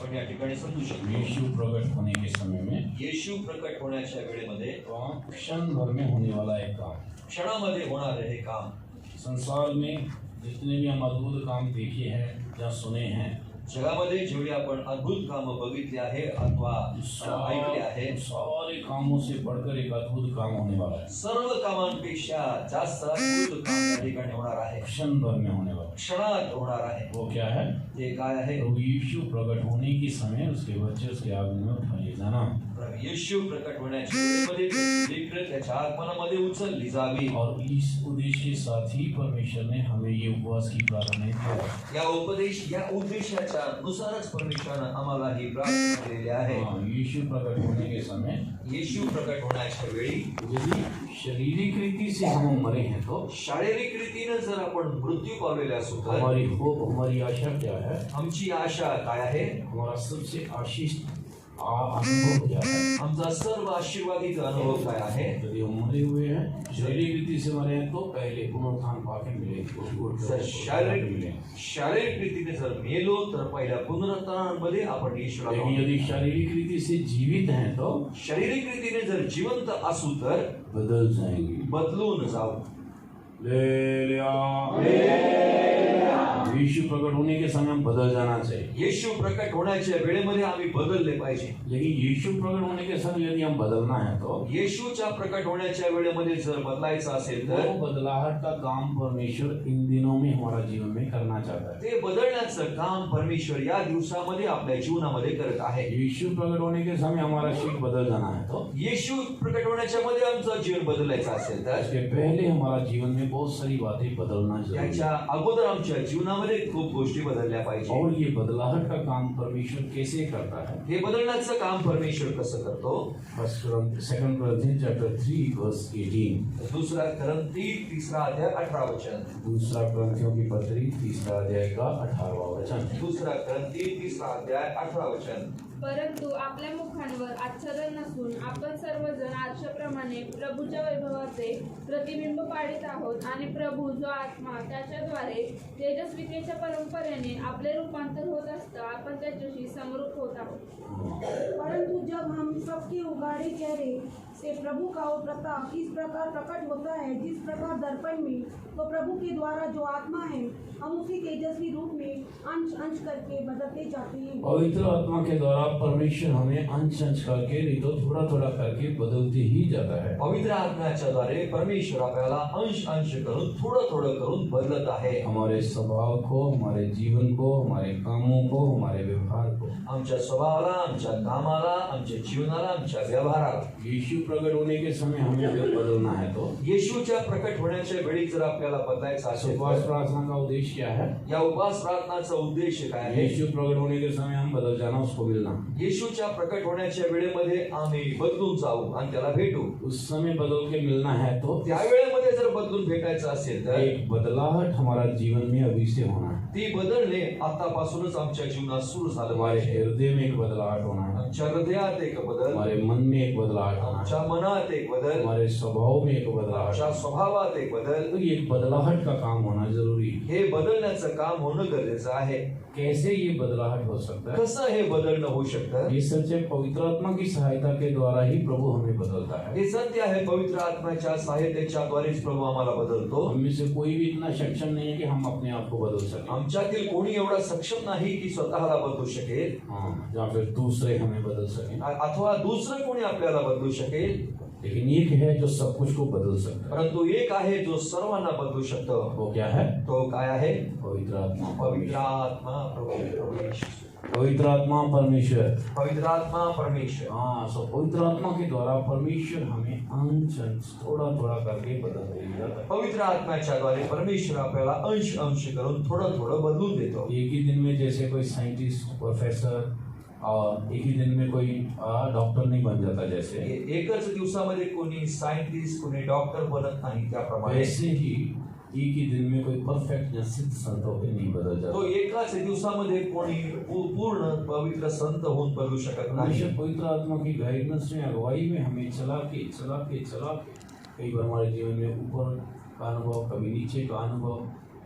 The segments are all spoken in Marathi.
आपण या ठिकाणी समजू शकतो. यीशु प्रकट होने के समय में येशू प्रकट होण्याच्या वेळेमध्ये क्षण भर में होने वाला एक काम, क्षणामध्ये होणारे हे काम. संसार में जितने भी हम अद्भुत काम देखे हैं या सुने हैं, जगामध्ये जेवढी आपण अद्भुत कामं बघितली आहे अथवा ऐकले आहे, सारे कामों से बढ़कर एक अद्भुत काम होने वाला है. सर्व कामांपेक्षा जास्त अद्भुत काम या ठिकाणी होणार आहे. क्षण भर में होने वाला क्षणात होणार आहे. वो क्या है? ते काय आहे? प्रभु यीशु प्रकट होने के समय उसके बच्चे उसके आगमन में उठाए जाना. येशू प्रकट होण्याच्या वेळेमध्ये लेकरं त्याच्या आगमनामध्ये उचलली जावी. और इस उद्देश्य के साथ ही परमेश्वर ने हमें ये उपवास की प्रार्थना दी. या उद्देशाच्या नुसारच परमेश्वरानं आम्हाला ही प्रार्थना केलेली आहे. यीशु प्रकट होने के समय, येशू प्रकट होण्याच्या वेळी यदि शारीरिक रीति से हम मरे हैं तो शारीरिक रीतीने जर आपण मृत्यू पावलेले असू तर हमारी होप, हमारी आशा क्या है? आमची आशा काय आहे? हमारा सबसे आशीष अनुभव क्या है? आमचा सर्व आशीर्वादित अनुभव काय आहे? यदि हम मरे हुए हैं, शारीरिक रीति से मरे हैं तो पहले पुनरुत्थान पाके जर शारीरिक रीतीने जर मेलो तर पहिल्या पुनरुत्थानामध्ये आपण येशूला. यदि शारीरिक रीति से जीवित हैं तो शारीरिक रीतीने जर जिवंत असू तर बदल जाएंगे, बदलून जाऊ. यीशु प्रकट होने के समय हम बदल जाना चाहिए. येशू प्रकट होण्याच्या वेळेमध्ये आम्ही बदलले पाहिजे. लेकिन यीशु प्रकट होने के समय यदि हम बदलना है तो येशूच्या प्रकट होण्याच्या वेळेमध्ये जर बदलायचं असेल तर वो बदलाहट का काम परमेश्वर इन दिनों में हमारा जीवन में करना चाहता है. ते बदलण्याचं काम परमेश्वर या दिवसामध्ये आपल्या जीवनामध्ये करत आहे. यीशु प्रकट होने के समय हमारा शीघ्र बदल जाना है तो येशू प्रकट होण्याच्या मध्ये आमचं जीवन बदलायचं असेल तर इसके पहले हमारा जीवन में बहुत सारी बातें बदलना चाहिए. त्याच्या अगोदर आमच्या जीवनामध्ये खूप गोष्टी बदलल्या पाहिजे. और ये बदलाहट का काम परमेश्वर कैसे करता है? हे बदलण्याचं काम परमेश्वर कसं करतो? सेकंड कोरिन्थियंस चैप्टर 3 वर्स 18. दुसरा कोरिन्थी 3 अध्याय 18 वचन. दूसरा कोरिन्थियों की पत्री 3 अध्याय का 18वां वचन. दुसरा कोरिन्थी 3 अध्याय 18 वचन. परंतु आपल्या मुखांवर आच्छादन नसून आपण सर्वजण आरशाप्रमाणे प्रभूच्या वैभवाचे प्रतिबिंब पाडित आहोत आणि प्रभू जो आत्मा त्याच्याद्वारे तेजस्वितेच्या परंपरेने आपले रूपांतर होत असतं आपण त्याच्याशी समरूप होत आहोत. परंतु जब हम सबके उगाड़े चेहरे से प्रभु का वो प्रताप इस प्रकार प्रकट होता है जिस प्रकार दर्पण में, तो प्रभु के द्वारा जो आत्मा है हम उसी तेजस्वी रूप में अंश अंश करके बदलते जाते हैं. पवित्र आत्मा के द्वारा परमेश्वर हमें अंश अंश करके नहीं तो थोड़ा थोड़ा करके बदलते ही जाता है. पवित्र आत्म्याच्या द्वारे परमेश्वर आपल्याला अंश अंश करून थोडं थोडं करून बदलत आहे. हमारे स्वभाव को, हमारे जीवन को, हमारे कामों को, हमारे व्यवहार को, आमच्या स्वभावाला, आमच्या कामाला, आमच्या जीवनाला, आमच्या व्यवहाराला. यीशु प्रकट होने के समय हमें बदलना है तो येशूच्या प्रकट होण्याच्या वेळी जर आपल्याला बदलायचं असेल उपवास प्रार्थना का उद्देश्य क्या है? या उपवास प्रार्थनाचा उद्देश काय आहे? यीशु प्रकट होने के समय हम बदल जाना, उसको मिलना. येशूच्या प्रकट होण्याच्या वेळेमध्ये आम्ही बदलून जाऊ आणि त्याला भेटू. उस समय बदल के मिलना है तो त्या वेळेमध्ये जर बदलून भेटायचं असेल तर एक बदलाहट हमारा जीवन में अभी से होना है. ती बदलणे आतापासूनच आमच्या जीवनात सुरू झालं हमारे पाहिजे. हृदय में एक बदलाहट होना है, आमच्या हृदयात एक बदल, हमारे मन में एक बदलाहट होना है, आमच्या मनात एक बदल, हमारे स्वभाव में एक बदलाहट. आमच्या स्वभावात एक बदल. तो ये बदलाहट का काम होना जरूरी है. हे बदलण्याचं काम होणं गरजेचं आहे. कैसे ये बदलाहट हो सकता है? कसं हे बदलणं होऊ शकतं? ये सच्चे पवित्र आत्मा की सहायता के द्वारा ही प्रभु हमें बदलता है. हे सत्य आहे. पवित्र आत्म्याच्या सहायतेच्या द्वारेच प्रभु आम्हाला बदलतो. हम में से कोई भी इतना सक्षम नहीं है कि हम अपने आप को बदल सकें. आमच्यातील कोणी एवढा सक्षम नाही की स्वतःला बदलू शकेल या फिर दूसरे हमें बदल सकें. अथवा दुसरं कोणी आपल्याला बदलू शकेल. लेकिन एक है जो सब कुछ को बदल सकता है. परंतु एक आहे जो सर्वांना बदलू शकतो. वो क्या है? तो काय आहे? पवित्र आत्मा. पवित्र आत्मा प्रभु. पवित्र आत्मा परमेश्वर. पवित्र आत्मा परमेश्वर. सो पवित्र आत्मा के द्वारा परमेश्वर हमें अंश अंश थोड़ा थोड़ा करके बदल देगा. पवित्र आत्म्याच्या द्वारे परमेश्वर आपल्याला अंश अंश करून थोडं थोडं बदलून देतो. एक ही दिन में जैसे कोई साइंटिस्ट, प्रोफेसर और एक ही दिन में कोई डॉक्टर नहीं बन जाता, जैसे एकच दिवसामध्ये कोणी सायंटिस्ट, कोणी डॉक्टर बनत नाही, त्याप्रमाणे वैसे ही एक ही दिन में कोई परफेक्ट या सिद्ध संत होकर नहीं बदल जाता. तो एकाच दिवसामध्ये कोणी पूर्ण पवित्र संत होऊन बदलू शकत नाही. पवित्र आत्मा की गाइडेंस में, अगुवाई में हमें चला के कई बार हमारे जीवन में ऊपर का अनुभव, कभी नीचे का अनुभव,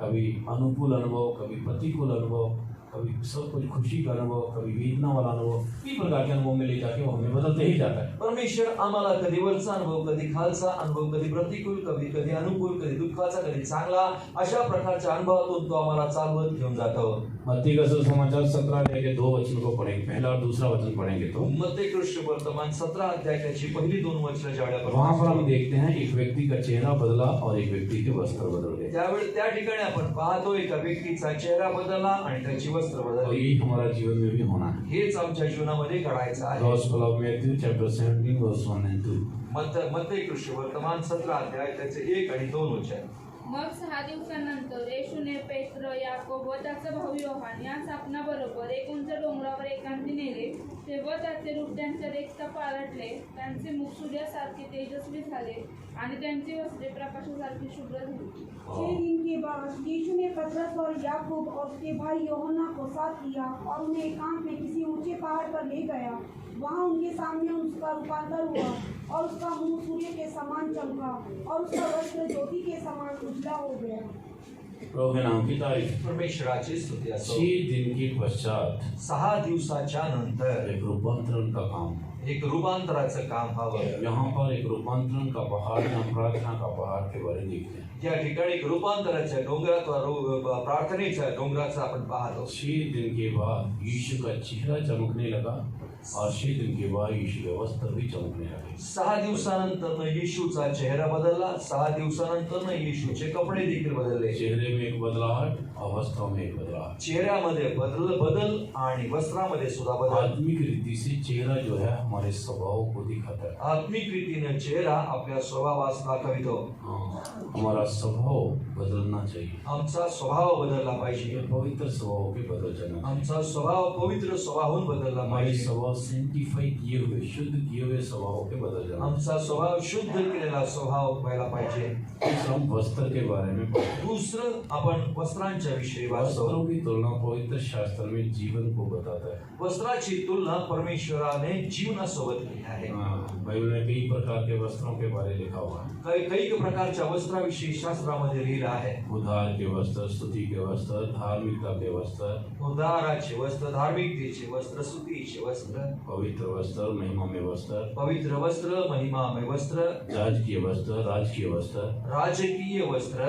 कभी अनुकूल अनुभव, कभी प्रतिकूल अनुभव, कभी सब कुछ खुशी का अनुभव, कभी वेदना वाला अनुभव, कई प्रकार के अनुभव में ले जाके वो हमें बदलते ही जाता है। परमेश्वर आम्हाला कधी वरचा अनुभव, कधी खालचा अनुभव, कधी प्रतिकूल, कधी कधी अनुकूल, कधी दुःखाचा, कधी चांगला, अशा प्रकारच्या अनुभवातून तो आम्हाला चालवत घेऊन जातो. मत्ती का सुसमाचार 17 अध्याय के 2 वचन को पढ़ेंगे, पहला और दूसरा वचन पढ़ेंगे तो मत्ती कृष्ण वर्तमान 17 अध्याय त्याची पहिली 2 वचनं ज्यावेळेला वहां पर हम देखते हैं एक व्यक्ति का चेहरा बदला और एक व्यक्ति के वस्त्र बदल गए। त्यावेळी त्या ठिकाणी आपण पाहतो एका व्यक्तीचा चेहरा बदलला आणि त्याची वस्त्र और बदलली. यही हमारा जीवन में भी होना है। हेच आमच्या जीवनामध्ये घडायचं आहे. Gospel of Matthew chapter 17 verse 1 and 2. मत्ती कृष्ण वर्तमान 17 अध्याय त्याचे 1 आणि 2 वचन. मग 6 दिवसानंतर येशूने पेत्र, याकोब व त्याचा भाऊ योहान या सापणाबरोबर एक उंच डोंगरावर एकांती नेले. तेव्हा त्याचे रूप त्यांच्या देखता पालटले, त्यांचे मुख सूर्यासारखे तेजस्वी झाले आणि त्यांची वस्त्रे प्रकाशासारखी शुभ्र झाली. 6 दिन के बाद यीशु ने पतरस और याकूब और उसके भाई यूहन्ना को साथ लिया और उन्हें एकांत में किसी ऊंचे पहाड़ पर ले गया. वहाँ उनके सामने उसका रूपांतर हुआ और उसका मुंह सूर्य के समान चमका और उसका वस्त्र ज्योति के समान उजला हो गया. प्रभु के नाम की तारीफ। परमेश्वराची स्तुती असो. 6 दिन के पश्चात 6 दिवसाच्या नंतर एक रूपांतरण का काम, एक रूपांतराचं काम व्हावं. यहाँ पर एक रूपांतरण का पहाड़ या प्रार्थना का पहाड़ के बारे में देखते हैं। त्या ठिकाणी एक रूपांतराच्या डोंगरात प्रार्थनेच्या डोंगराचं आपण पाहतो. 6 दिन के बाद यीशु का चेहरा चमकने लगा और 6 दिन के बाद यीशु के वस्त्र भी चमकने लगे। 6 दिवसानंतर येशूचा चेहरा बदलला. 6 दिवसानंतर येशूचे कपडे देखील बदलले. चेहरे में एक बदलाहट और वस्त्रों में एक बदलाहट। चेहऱ्यामध्ये बदल आणि वस्त्रामध्ये सुद्धा बदल. आत्मिक रीति से चेहरा जो है हमारे स्वभाव को दिखाता है। आत्मिक रीतीने चेहरा आपल्या स्वभावास दाखवितो. हमारा स्वभाव बदलना चाहिए। आमचा स्वभाव बदलला पाहिजे. ये पवित्र स्वभाव के बदल जाना। आमचा स्वभाव पवित्र स्वभावाहून बदलला हमारे पाहिजे. स्वभाव सेंटिफाई किए हुए, शुद्ध किए हुए स्वभाव के बदल जाना। आमचा स्वभाव शुद्ध केलेला स्वभाव व्हायला पाहिजे. हम वस्त्र के बारे में पढ़ते हैं। दुसरं आपण वस्त्रांच्या विषयी वाचतो. वस्त्रों की तुलना पवित्र शास्त्र में जीवन को बताता है। वस्त्राची तुलना परमेश्वराने जीवनासोबत केली आहे. बाइबल में कई प्रकार के वस्त्रों के बारे लिखा हुआ है। काही प्रकारच्या वस्त्राविषयी शास्त्रामध्ये लिहिलं आहे. उद्धार के वस्त्र, स्तुति के वस्त्र, धार्मिकता के वस्त्र, उद्धाराचे वस्त्र, धार्मिकतेचे वस्त्र, स्तुतीचे वस्त्र, पवित्र वस्त्र, महिमा में वस्त्र, पवित्र वस्त्र, महिमामय वस्त्र, राजकीय वस्त्र, राजकीय वस्त्र, राजकीय वस्त्र,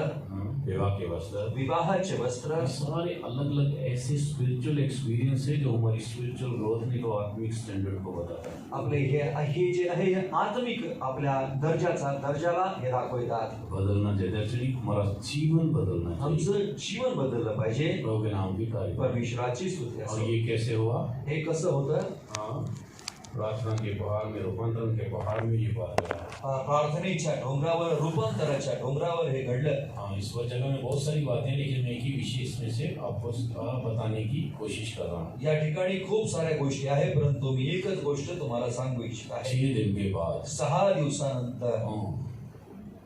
विवाह के वस्त्र, विवाहाचे वस्त्र. ये सारे अलग अलग ऐसे स्पिरिचुअल एक्सपीरियंस है जो हमारी स्पिरिचुअल ग्रोथ में तो आत्मिक स्टैंडर्ड को बताता है। आपले हे जे आहे हे आत्मिक आपल्या दर्जाला हे दाखवतात. बदलना चाहिए, एक्चुअली हमारा जीवन बदलना चाहिए। आमचं जीवन बदललं पाहिजे. प्रभु के नाम की तारीफ। परमेश्वराची स्तुती और असो. ये कैसे हुआ? हे कसं होतं? प्रार्थना के पहाड़ में, रूपांतरण के पहाड़ में ये बात है। प्रार्थनेच्या डोंगरावर, रूपांतराच्या डोंगरावर हे घडलं. इस पर जगह में बहुत सारी बातें, लेकिन मैं एक ही विषय इसमें से आपको बताने की कोशिश कर रहा हूँ। या ठिकाणी खूप साऱ्या गोष्टी आहेत, परंतु मी एकच गोष्ट तुम्हाला सांगू इच्छित आहे. 6 दिन के बाद 6 दिवसानंतर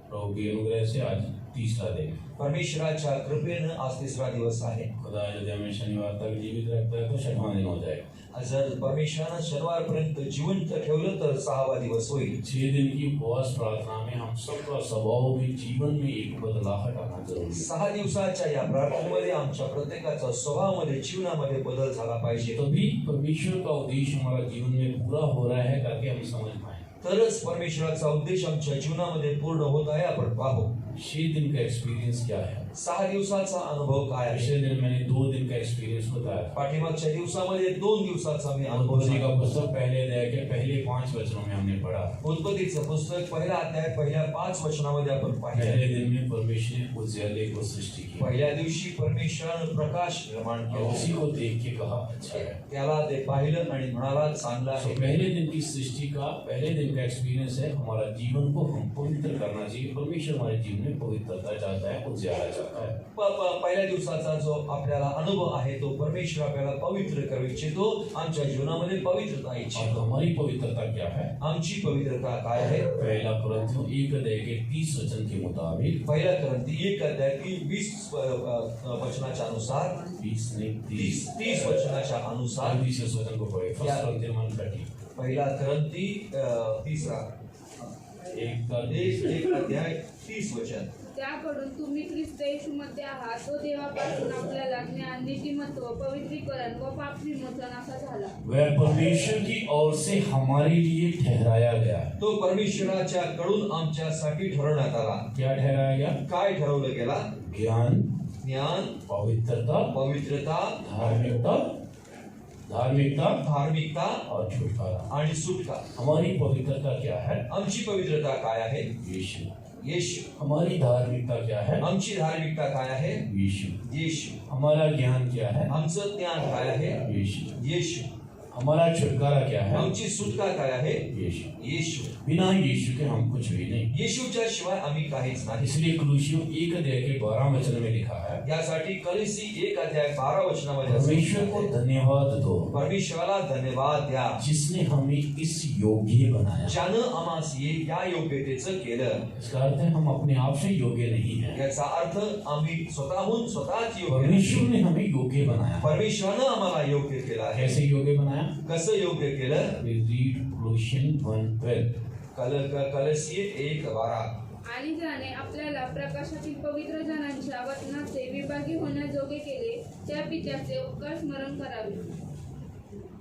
प्रभु की अनुग्रह से आज तीसरा दिन। परमेश्वराच्या कृपेनं आज 3रा दिवस आहे. खुदा यदि हमें शनिवार तक जीवित रखता है तो 6वां दिन हो जाएगा। जर परमेश्वरानं शनिवारपर्यंत जिवंत ठेवलं तर 6वा दिवस होईल. 6 दिन की उपवास प्रार्थना में हम सबका स्वभाव में, जीवन में एक बदलाहट आना जरूरी है। 6 दिवसाच्या या प्रार्थनेमध्ये आमच्या प्रत्येकाचा स्वभावामध्ये, जीवनामध्ये बदल झाला पाहिजे. तभी परमेश्वर का उद्देश्य हमारा जीवन में पूरा हो रहा है ताकि हम समझ पाए। तरच परमेश्वराचा उद्देश आमच्या जीवनामध्ये पूर्ण होत आहे. आपण पाहू 6 दिन का एक्सपीरियंस क्या है। 6 दिवसाचा अनुभव काय आहे. पिछले दिन मैंने 2 दिन का एक्सपीरियंस बताया। पाठीमागच्या दिवसामध्ये 2 दिवसाचा मी अनुभव उत्पत्ति का सांगितला. पुस्तक पहले अध्याय के पहले 5 वचनों में हमने पढ़ा। उत्पत्तीचं पुस्तक पहिला अध्याय पहिल्या 5 वचनामध्ये आपण पाहिले. पहले दिन में परमेश्वर ने उजियाले को सृष्टि की। पहिल्या दिवशी परमेश्वरानं प्रकाश निर्माण और केला. उसी को देख के कहा अच्छा है। त्याला ते पाहिलं आणि म्हणाला चांगला तो आहे. पहले दिन की सृष्टि का, पहले दिन का एक्सपीरियंस है हमारा जीवन को हम पवित्र करना चाहिए। परमेश्वर हमारे जीवन में पवित्रता चाहता है, उजियाला चाहता है। पहिल्या दिवसाचा जो आपल्याला अनुभव आहे तो परमेश्वर आपल्याला पवित्र करू इच्छितो. आमच्या जीवनामध्ये पवित्रता और इच्छितो. हमारी पवित्रता क्या है? आमची पवित्रता काय आहे? पहला कुरिन्थियों 1 अध्याय के 30 वचन के मुताबिक, पहिला करंती 1 अध्याय 20 वचनाच्या अनुसार, 20 नहीं 30 वचनाच्या अनुसार 30 वचन को पढ़े। फर्स्ट कुरिन्थियों 1:30। पहिला करंती 3 एक का 1 अध्याय 30 वचन. त्याकडून तुम्ही ख्रिस्त येशूमध्ये आहात, तो देवापासून आपल्याला ज्ञान, नीतिमत्व, पवित्रीकरण व पाप विमोचन असा झाला. वह परमेश्वर की ओर से हमारे लिए ठहराया गया. तो परमेश्वराच्या कडून आमच्यासाठी ठरवण्यात आला. क्या ठहराया गया? काय ठरवलं गेला? ज्ञान, ज्ञान, पवित्रता, पवित्रता, धार्मिकता और छुटकारा. आणि सुटका. हमारी पवित्रता क्या है? आमची पवित्रता काय आहे? यीशु. येशू. हमारी धार्मिकता क्या है? आमची धार्मिकता काय आहे? यीशु. येशू. हमारा ज्ञान क्या है? आमचं ज्ञान काय आहे? यीशु. येशू. हमारा छुटकारा क्या है? आमची सुटका काय आहे? यीशु. येशू. बिना यीशु के हम कुछ भी नहीं. येशूच्या शिवाय आम्ही काहीच नाही. इसलिए कुलूसियों 1:12 में लिखा है, यासाठी कलीसी 1:12 परमेश्वर को धन्यवाद दो परमेश्वराला धन्यवाद द्या, जिसने हमें इस योग्य बनाया. ज्यानं आम्हास या योग्यतेचं केलं. इसका अर्थ है हम अपने आप से योग्य नहीं है. याचा अर्थ आम्ही स्वतःहून स्वतःच योग्य परमेश्वर नाही. ने हमें योग्य बनाया. परमेश्वरानं आम्हाला योग्य केलं आहे. कैसे योग्य बनाया? कसं योग्य केलं? We read Colossians 1:12. कलसी 1:12. आणि ज्याने आपल्याला प्रकाशातील पवित्र जनांच्या वचनाचे विभागी होण्याजोगे केले, त्या पित्याचे उपकार स्मरण करावे.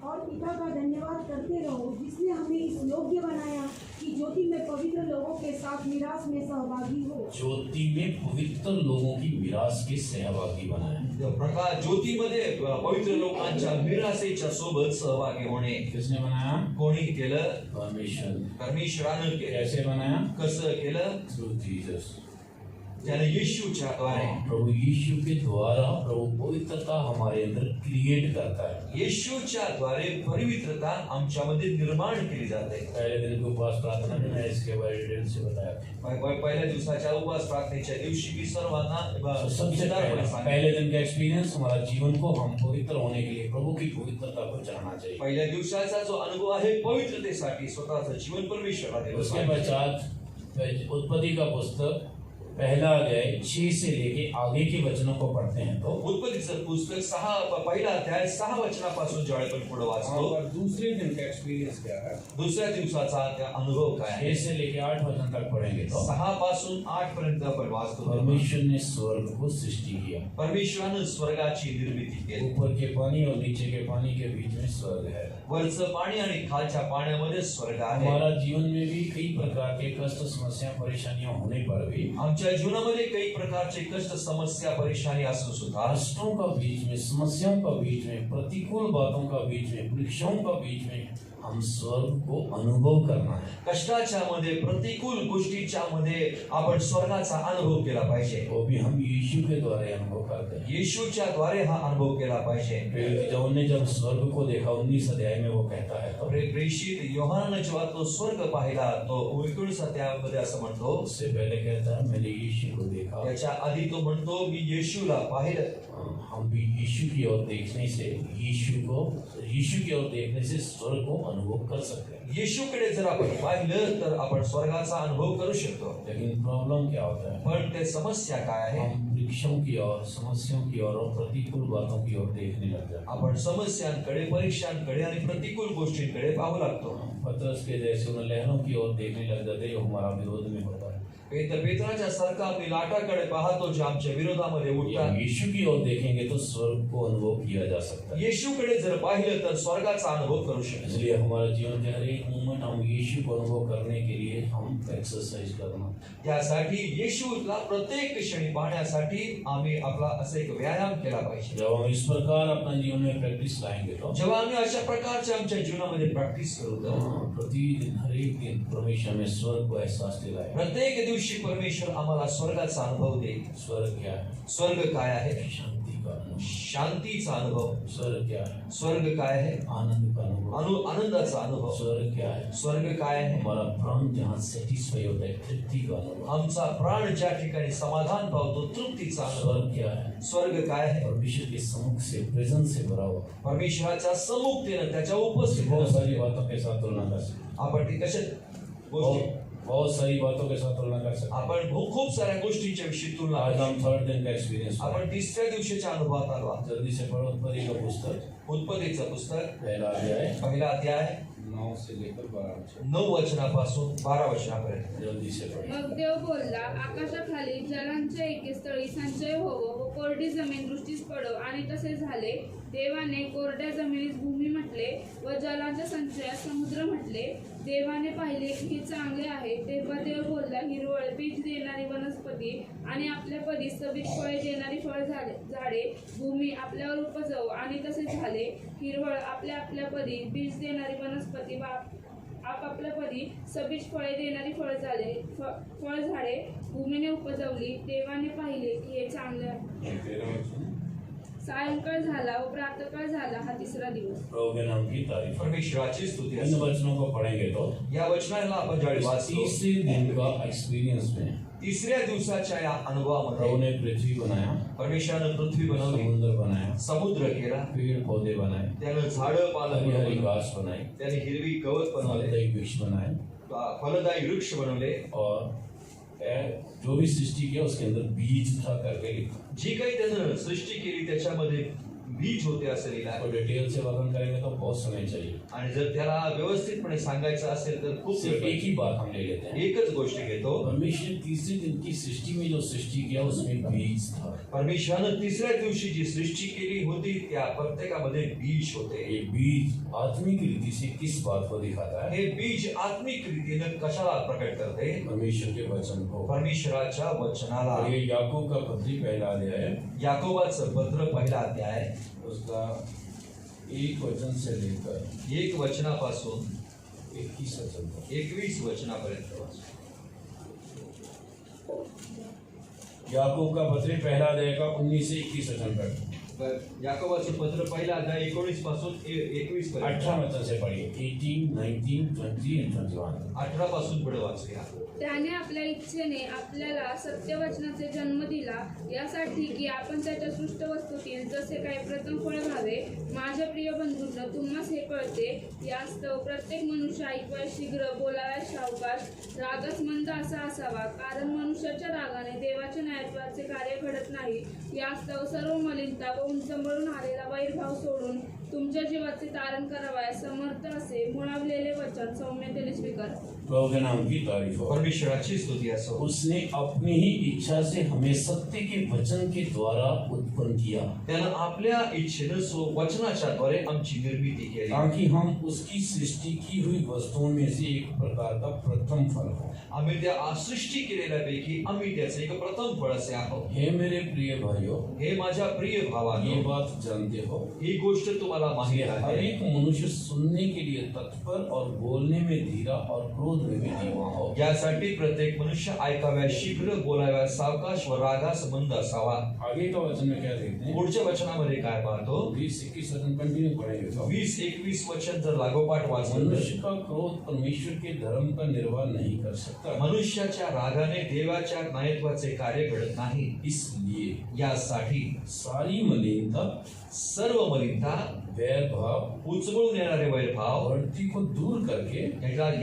और पिता का धन्यवाद करते रहो, जिसने हमें इस योग्य बनाया कि ज्योति में पवित्र लोगों के साथ मिरास में सहभागी हो. ज्योति में पवित्र लोगों की विरास के सहभागी बनाया. प्रकाश ज्योतीमध्ये पवित्र लोकांच्या मिरासेच्या सोबत सहभागी होणे. किसने बनाया? कोणी केलं? परमेश्वर. परमेश्वरानं केलं. कैसे बनाया? कसं केलं? Through Jesus. त्याने येशूच्या द्वारे. प्रभु यीशु के द्वारा प्रभु पवित्रता हमारे अंदर क्रिएट करता है. येशूच्या द्वारे पवित्रता आमच्यामध्ये निर्माण केली जाते. पहले दिन की उपवास प्रार्थना में मैं इसके बारे में डिटेल से बताया. पहिल्या दिवसाच्या उपवास प्रार्थनेच्या दिवशी मी सर्वांना तो सबसे विस्तारपणे सांगितलं. पहले दिन का एक्सपीरियंस हमारा जीवन को हम पवित्र होने के लिए प्रभु की पवित्रता को चाहना चाहिए. पहिल्या दिवसाचा जो अनुभव आहे पवित्रतेसाठी स्वतःचं जीवन परमेश्वराला देऊ. उसके पश्चात उत्पत्ति का पुस्तक पहला अध्याय 6 से लेके आगे के वचनों को पढ़ते हैं तो उत्पत्तीचं पुस्तक पहिला अध्याय 6 वचनापासून ज्यावेळी आपण पुढे वाचतो. और दूसरे दिन का एक्सपीरियंस क्या है? दुसऱ्या दिवसाचा त्या अनुभव काय आहे? 6 से लेके 8 वचन तक पढ़ेंगे तो 6 पासून 8 पर्यंत आपण वाचतो. परमेश्वर ने स्वर्ग को सृष्टि किया. परमेश्वरानं स्वर्गाची निर्मिती केली. ऊपर के पानी और नीचे के पानी के बीच में स्वर्ग है. वरचं पाणी आणि खालच्या पाण्यामध्ये स्वर्ग आहे. हमारा जीवन में भी कई प्रकार के कष्ट, समस्या, परेशानियां होने पर भी आमच्या जीवनामध्ये काही प्रकारचे कष्ट, समस्या, परेशानी असून सुद्धा कष्टों का बीच में, समस्याओं का बीच में, प्रतिकूल बातों का बीच में, परीक्षाओं का बीच में हम स्वर्ग को अनुभव करना है. कष्टाच्या मध्ये, प्रतिकूल गोष्टीच्या मध्ये आपण स्वर्गाचा अनुभव केला पाहिजे. वो भी हम यीशु के द्वारा अनुभव करते हैं. येशूच्या द्वारे हा अनुभव केला पाहिजे. जॉन ने जब स्वर्ग को देखा 19 अध्याय में वो कहता है तो प्रेषित योहानाने जेव्हा तो स्वर्ग पाहिला तो 19 अध्यायामध्ये असं म्हणतो. उससे पहले कहता है मैंने यीशु को देखा. त्याच्या आधी तो म्हणतो मी येशूला पाहिलं. हम भी यीशु की ओर देखने से यीशु की ओर देखने से स्वर्ग को अनुभव कर सकते हैं. येशूकडे जर आपण पाहिलं तर आपण स्वर्गाचा अनुभव करू शकतो. लेकिन प्रॉब्लम क्या होता है? पण ते समस्या काय आहे? हम परीक्षाओं की ओर, समस्याओं की ओर और प्रतिकूल बातों की ओर देखने लग जाते हैं. आपण समस्यांकडे, परीक्षांकडे आणि प्रतिकूल गोष्टींकडे पाहू लागतो. पतरस के जैसे उन लहरों की ओर देखने लग जाते जो हमारा विरोध में होता है. पेत्राच्या सारखा आम्ही लाटाकडे पाहतो जे आमच्या विरोधामध्ये उठतात. यीशु की ओर देखेंगे तो स्वर्ग को अनुभव किया जा सकता है. येशूकडे जर पाहिलं तर स्वर्गाचा अनुभव करू शकतो. इसलिए हमारा जीवन के हर एक मोमेंट हम यीशु को अनुभव करने के लिए हम एक्सरसाइज करना. त्यासाठी येशूला प्रत्येक क्षणी पाहण्यासाठी आम्ही आपला असा एक व्यायाम केला पाहिजे. जब हम इस प्रकार अपना जीवन में प्रैक्टिस लाएंगे तो जेव्हा आम्ही अशा प्रकारचे आमच्या जीवनामध्ये प्रॅक्टिस करू तर प्रतिदिन हर एक दिन परमेश्वर में स्वर्ग को एहसास दिलाए. प्रत्येक दिवशी परमेश्वर आम्हाला स्वर्गाचा अनुभव देईल. स्वर्ग क्या है? स्वर्ग काय आहे? शांति का अनुभव. शांतीचा अनुभव. स्वर्ग क्या है? स्वर्ग काय आहे? आनंद का अनुभव. आनंदाचा अनुभव. स्वर्ग क्या है? स्वर्ग काय आहे? हमारा प्राण जहाँ सेटिस्फाई होता है, तृप्ति का अनुभव. आमचा प्राण ज्या ठिकाणी समाधान पावतो, तृप्तीचा अनुभव. स्वर्ग क्या है? स्वर्ग काय आहे? परमेश्वर के सम्मुख से, प्रेजेंस से भरा हुआ. परमेश्वराच्या सम्मुखतेनं त्याच्या बहुत उपस्थितीनं सारी बातों के साथ तुलना कर सकते आपण ती कशा गोष्टी बहुत सारी बातों के साथ तुलना कर सकते हैं। आपण खूप साऱ्या गोष्टींच्या विषयी तुलना आज करू हम शकतो. थर्ड दिन का एक्सपीरियंस आपण तिसऱ्या दिवशीच्या अनुभवात आलो आहोत. जल्दी से पढ़ो उत्पत्ति का पुस्तक उत्पत्तीचं पुस्तक पहला अध्याय पहिला अध्याय 9 से लेकर 12 9 वचनापासून 12 वचनापर्यंत. जल्दी से पढ़ो। मग देव बोलला, आकाशाखाली जलांच्या एके स्थळी संचय होवो व कोरडी जमीन दृष्टीस पडो, आणि तसे झाले. देवाने कोरड्या जमिनीस भूमी म्हटले व जलांच्या संचयास समुद्र म्हटले. देवाने पाहिले की हे चांगले आहे. तेव्हा देव बोलला, हिरवळ बीज देणारी वनस्पती आणि आपल्या पदी सवीत फळे देणारी झाडे भूमी आपल्यावर उपजव, आणि तसे झाले. हिरवळ आपल्या पदी बीज देणारी वनस्पती व आपापल्या पदी सबीज फळे देणारी फळझाडे भूमीने उपजवली. देवाने पाहिले की हे चांगले आहे. 13 वचन। सायंकाळ झाला व प्रातःकाळ झाला, हा तिसरा दिवस. प्रभु के नाम की तारीफ। परमेश्वराची स्तुती इन असो. वचनों को पढ़ेंगे तो या वचनाला आपण ज्यावेळी वाचतो, तीसरे दिन का एक्सपीरियंस में तिसऱ्या दिवसाच्या या प्रभु अनुभवामध्ये ने पृथ्वी बनाया, परमेश्वरानं पृथ्वी बनवली, समुद्र बनाया, समुद्र केला, पेड़ पौधे बनाए, त्यानं झाडं पालं हरी हरी बनवली, घास बनाई, त्याने हिरवी गवत बनवले, फलदायी वृक्ष बनाए, फलदायी वृक्ष बनवले. और जो भी सृष्टि किया उसके अंदर बीज था करके लिखा। जी काही त्यानं सृष्टी केली त्याच्यामध्ये बीज होते असं लिहिलं तो आहे. डिटेल से वर्णन करेंगे तो बहुत समय चाहिए। आणि जर त्याला व्यवस्थितपणे सांगायचं असेल तर खूप सिर्फ वेळ एक ही बात हम ले लेते हैं। एकच गोष्ट घेतो. परमेश्वर ने तीसरे दिन की सृष्टि में जो सृष्टि किया उसमें बीज था। परमेश्वरानं तिसऱ्या दिवशी जी सृष्टी केली होती त्या प्रत्येकामध्ये बीज होते. ये बीज आत्मिक रीति से किस बात को दिखाता है? हे बीज आत्मिक रीतीनं कशाला प्रकट करते? परमेश्वर के वचन को। परमेश्वराच्या वचनाला. और ये याकूब का पत्री पहला अध्याय, याकोबाचं पत्र पहिला अध्याय उसका 1 वचन से लेकर 1 वचनापासून 21 वचन तक। 21 वचनापर्यंत वाचू. याकूब का पत्री पहला अध्याय का 19 से 21 वचन तक। तर याकोबाचं पत्र पहिला अध्याय 19 पासून 21 पर्यंत. 18 वचन से पढ़िए, 18, 19, 20 and 21। 18 पासून पुढे वाचूया. त्याने आपल्या इच्छेने आपल्याला सत्यवचनाचे जन्म दिला, यासाठी की आपण त्याच्या सृष्ट वस्तूतील जसे काही प्रथम फळ व्हावे. माझ्या प्रिय बंधूंनो, तुम्हास हे कळते. यास्तव प्रत्येक मनुष्य ऐकवायस शीघ्र, बोलावयास सावकाश, रागास मंद असा असावा, कारण मनुष्याच्या रागाने देवाच्या न्यायत्वाचे कार्य घडत नाही. यास्तव सर्व मलिनता व उंचंबळून आलेला वैरभाव सोडून तुमच्या जीवाचे तारण करावयास समर्थ असे मुळावलेले वचन सौम्यतेने स्वीकार. प्रभु के नाम की तारीफ हो। परमेश्वराची स्तुती असो. उसने अपनी ही इच्छा से हमें सत्य के वचन के द्वारा उत्पन्न किया, त्यानं आपल्या इच्छेनं वचनाच्या द्वारे आमची निर्मिती केली, ताकि हम उसकी सृष्टि की हुई वस्तुओं में से एक प्रकार का प्रथम फल हो। आम्ही त्या सृष्टी केलेल्यापैकी आम्ही त्याचे एक प्रथम फळ असे आहोत. हे मेरे प्रिय भाइयों, हे माझ्या प्रिय ये भावांनो, बात जानते हो, ही गोष्ट तुम्हाला माहिती हर आहे. एक मनुष्य सुनने के लिए तत्पर और बोलने में धीरा और क्रोध में भी धीमा हो। यासाठी प्रत्येक मनुष्य ऐकाव्या शीघ्र, बोलाव्या सावकाश व रागास मंद असावा. आगे का वचन में क्या देखते हैं? पुढच्या वचनामध्ये काय पाहतो? 20-21 वचन कंटिन्यू पढ़ेंगे तो 20-21 वचन जर लागोपाठ वाचलं मनुष्य का क्रोध परमेश्वर के धर्म का निर्वाह नहीं कर सकता। मनुष्याच्या रागाने देवाच्या न्यायत्वाचे कार्य घडत नाही. इसलिए यासाठी सारी मलिनता, सर्व मलिनता, वैरभाव, उचबळून येणारे वैरभाव बढ़ती को दूर करके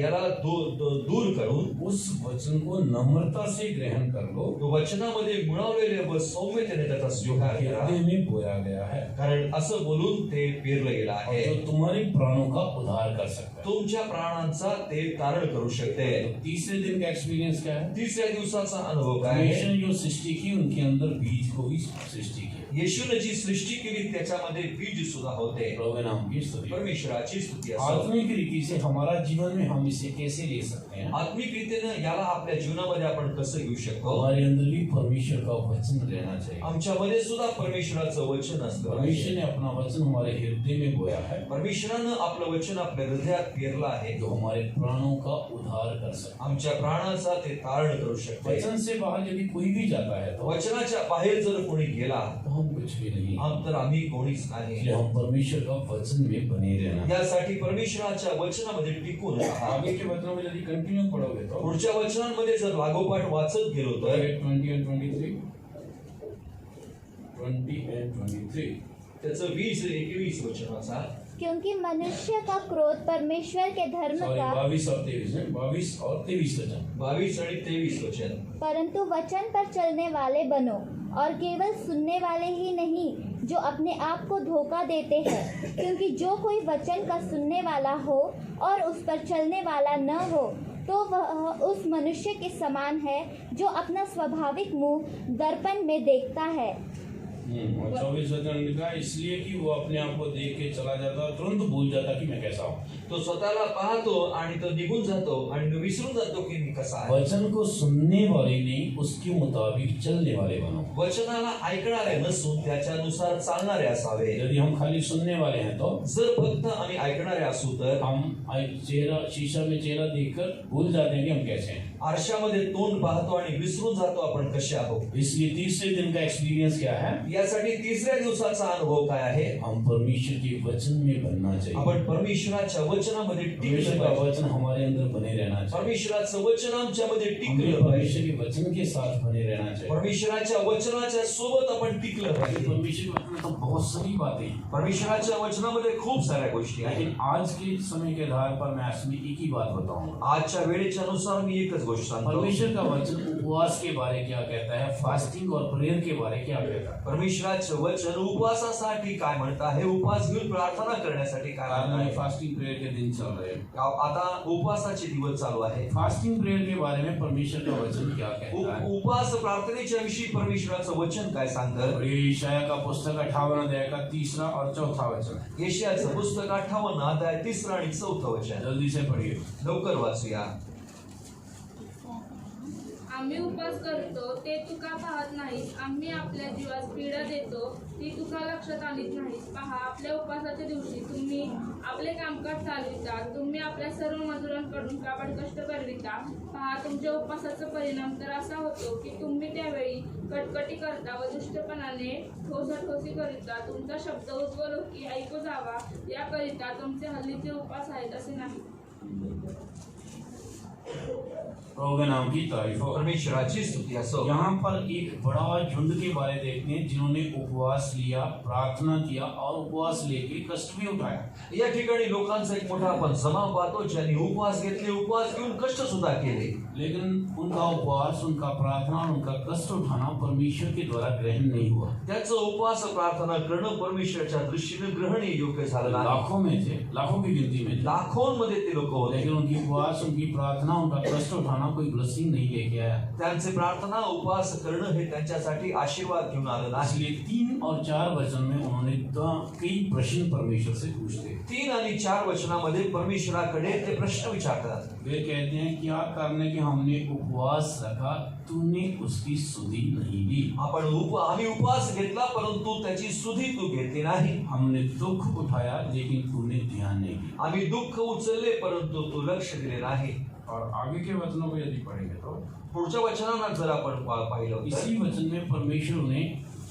याला दूर करून उस वचन को नम्रता से ग्रहण कर लो, वचनामध्ये मुळावलेले व सौम्यतेने त्याचा स्वीकार करा, हृदय में बोया गया है, कारण असं बोलून ते पेरलं गेलं और आहे. जो तुम्हारे प्राणों का उद्धार कर सकता है। तुमच्या प्राणांचा ते तारण करू शकते. तो तीसरे दिन का एक्सपीरियंस क्या है? तिसऱ्या दिवसाचा अनुभव काय आहे? परमेश्वर ने जो सृष्टि की उनके अंदर बीज को ही सृष्टि की। येशूने जी सृष्टी केली त्याच्यामध्ये बीज सुद्धा होते. प्रभु के नाम की स्तुति। परमेश्वराची स्तुती असो. आत्मिक रीति से हमारा जीवन में हम इसे कैसे ले सकते हैं? आत्मिक रीतीने याला आपल्या जीवनामध्ये आपण कसं घेऊ शकतो? हमारे अंदर भी परमेश्वर का वचन रहना चाहिए। आमच्यामध्ये सुद्धा परमेश्वराचं वचन असतं. परमेश्वर ने अपना वचन हमारे हृदय में बोया है, परमेश्वरानं आपलं वचन आपल्या हृदयात पेरलं आहे, जो हमारे प्राणों का उद्धार कर सकता आमच्या प्राणाचा ते तारण करू है। शकते. वचन से बाहर यदि कोई भी जाता है तो वचनाच्या बाहेर जर कोणी गेला हम कुछ भी नहीं। तर आम्ही कोणीच नाही. इसलिए हम परमेश्वर का वचन में बने रहना। यासाठी परमेश्वराच्या वचनामध्ये टिकून राहा. आगे के वचनों में यदि कंटिन्यू पढ़ोगे तो पुढच्या वचनांमध्ये जर लागोपाठ वाचत गेलो तर 20 and 23, 20 and 23, त्याचं 20-21 वचन वाचा. क्योंकि मनुष्य का क्रोध परमेश्वर के धर्म सॉरी का 22 और 23 है, 22 और 23 वचन। 22 आणि 23 वचन। परंतु वचन पर चलने वाले बनो, और केवल सुनने वाले ही नहीं जो अपने आप को धोखा देते हैं, क्योंकि जो कोई वचन का सुनने वाला हो और उस पर चलने वाला न हो तो वह उस मनुष्य के समान है जो अपना स्वाभाविक मुंह दर्पण में देखता है। और 24 वचन लिखा, इसलिए कि वो अपने आप को देख के चला जाता और तुरंत भूल जाता कि मैं कैसा हूँ। तो स्वतःला पाहतो आणि तो निघून जातो आणि विसरून जातो की मी कसा आहे। वचन को सुनने वाले नहीं, उसके मुताबिक चलने वाले बनो। वचनाला ऐकणारे नसून त्याच्यानुसार चालणारे असावे। यदि हम खाली सुनने वाले हैं तो जर फक्त आम्ही ऐकणारे असू तर हम चेहरा, शीशा में चेहरा देखकर भूल जाते हैं कि हम कैसे हैं। आरशामध्ये तोंड पाहतो आणि विसरून जातो आपण कसे आहोत। इसलिए तीसरे दिन का एक्सपीरियंस क्या है? यासाठी तिसऱ्या दिवसाचा अनुभव काय आहे? हम परमेश्वर के वचन में बनना चाहिए। आपण परमेश्वराच्या वचनामध्ये परमेश्वर टिकलं का पाहिजे। वचन हमारे अंदर बने रहना चाहिए। परमेश्वराचं वचन आमच्यामध्ये हमें टिकलं पाहिजे। परमेश्वर के वचन के साथ बने रहना चाहिए। परमेश्वराच्या वचनाच्या सोबत आपण टिकलं पाहिजे। परमेश्वर के वचन में तो बहुत सारी बातें हैं, परमेश्वराच्या वचनामध्ये खूप साऱ्या गोष्टी आहेत। लेकिन आज के समय के आधार पर मैं इसमें एक ही बात बताऊंगा। आजच्या वेळेच्या नुसार मी एकच गोष्ट सांगतो। परमेश्वर का वचन उपवास के बारे क्या कहता है, फास्टिंग और प्रेयर के बारे क्या कहता है। परमेश्वराचं वचन उपवासासाठी काय म्हणत आहे, उपवास घेऊन प्रार्थना करण्यासाठी काय कारण म्हणत में आहे। फास्टिंग प्रेयर के दिन चल रहे हैं। आता उपवासाचे दिवस चालू आहे। फास्टिंग प्रेयर के बारे में परमेश्वर का वचन क्या कहता है? उपवास प्रार्थनेच्या विषयी परमेश्वराचं वचन काय सांगतं? और ये ईशाया का पुस्तक 58 अध्याय का 3 और 4 वचन है। यशायाचं पुस्तक 58 अध्याय 3 आणि 4 वचन। जल्दी से पढ़िए। लवकर वाचूया। आम्ही उपवास करतो ते तुका पाहत नाहीस, आम्ही आपल्या जीवास पीडा देतो ती तुका लक्षात आणीत नाहीस। पहा, आपल्या उपवासाच्या दिवशी तुम्ही आपले कामकाज चालविता, तुम्ही आपल्या सर्व मजुरांकडून काबाड कष्ट करविता। पहा, तुमच्या उपवासाचा परिणाम तर असा होतो की तुम्ही त्यावेळी कटकटी करता व दुष्टपणाने ठोसाठोसी करिता। तुमचा शब्द उज्ज्वल की ऐकू जावा याकरिता तुमचे हल्लीचे उपवास आहेत असे नाही। प्रभु के नाम की तारीफ हो। परमेश्वराची स्तुती असो। यहाँ पर एक बड़ा झुंड के बारे देखते हैं जिन्होंने उपवास लिया, प्रार्थना किया और उपवास लेके कष्ट भी उठाया। या ठिकाणी लोकांचा एक मोठा आपण जमाव पाहतो ज्यांनी उपवास घेतले, उपवास घेऊन कष्ट सुद्धा केले। लेकिन उनका उपवास, उनका प्रार्थना और उनका कष्ट उठाना परमेश्वर के द्वारा ग्रहण नहीं हुआ। त्याचं उपवास प्रार्थना करणं परमेश्वराच्या दृष्टीने ग्रहणीय योग्य झालं नाही। लाखों में थे, लाखों की गिनती में थे, लाखोंमध्ये ते लोक होते, लेकिन उनकी उपवास, उनकी प्रार्थना, उनका कष्ट उठाना कोई ब्लेसिंग नहीं लेके आया। त्यांचे प्रार्थना उपवास करणं हे त्यांच्यासाठी आशीर्वाद घेऊन आलं नाही। इसलिए 3 और 4 वचन में उन्होंने कई प्रश्न परमेश्वर से पूछते। 3 आणि 4 वचनामध्ये परमेश्वराकडे ते प्रश्न विचारतात। वे कहते हैं क्या कारण है कि हमने उपवास रखा, तूने उसकी सुधि नहीं ली। आम्ही उपवास घेतला परंतु त्याची सुधी तू घेतली नाही। हमने दुख उठाया लेकिन तूने ध्यान नहीं दिया। आम्ही दुःख उचलले परंतु तू लक्ष दिले नाही। और आगे के वचनों को यदि पढ़ेंगे तो पुढच्या वचनांना जर आपण पाहिलं तर इसी वचन में परमेश्वर ने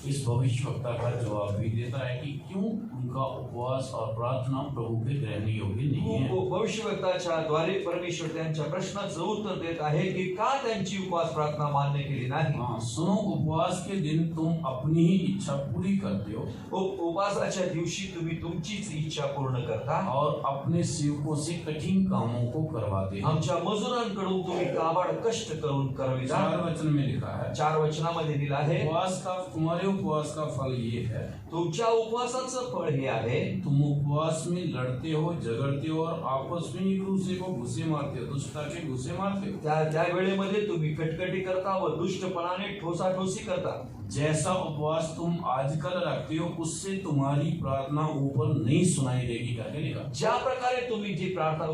इस भविष्यवक्ता का जवाब भी देता है कि क्यों उनका उपवास और प्रार्थना प्रभु के ग्रहण योग्य नहीं है। भविष्यवक्ताच्या द्वारे परमेश्वर त्यांच्या प्रश्नाचं उत्तर देत आहे की का त्यांची उपवास प्रार्थना मान्य केली नाही। हाँ, सुनो, उपवास के दिन तुम अपनी ही इच्छा पूरी करते हो उपवासाच्या दिवशी तुम्ही तुमचीच इच्छा पूर्ण करता और अपने सेवकों से कठिन कामों को करवाते हो। आमच्या मजुरांकडून तुम्ही काबाड कष्ट करून करविता। 4 वचन में लिखा है, 4 वचनामध्ये दिला आहे, तुम्हारे उपवास का फल ये है, तुमच्या उपवासाचं फळ हे आहे, तुम उपवास में लड़ते हो, झगड़ते हो और आपस में एक दूसरे को घुसे मारते हो, दुष्टता के घुसे मारते हो। त्या वेळेमध्ये तुम्ही कटकटी करता व दुष्टपणाने ठोसाठोसी करता। जैसा उपवास तुम आजकल रखते हो उससे तुम्हारी प्रार्थना ऊपर नहीं सुनाई देगी करके लिखा। ज्या प्रकारे तुम्ही जी प्रार्थना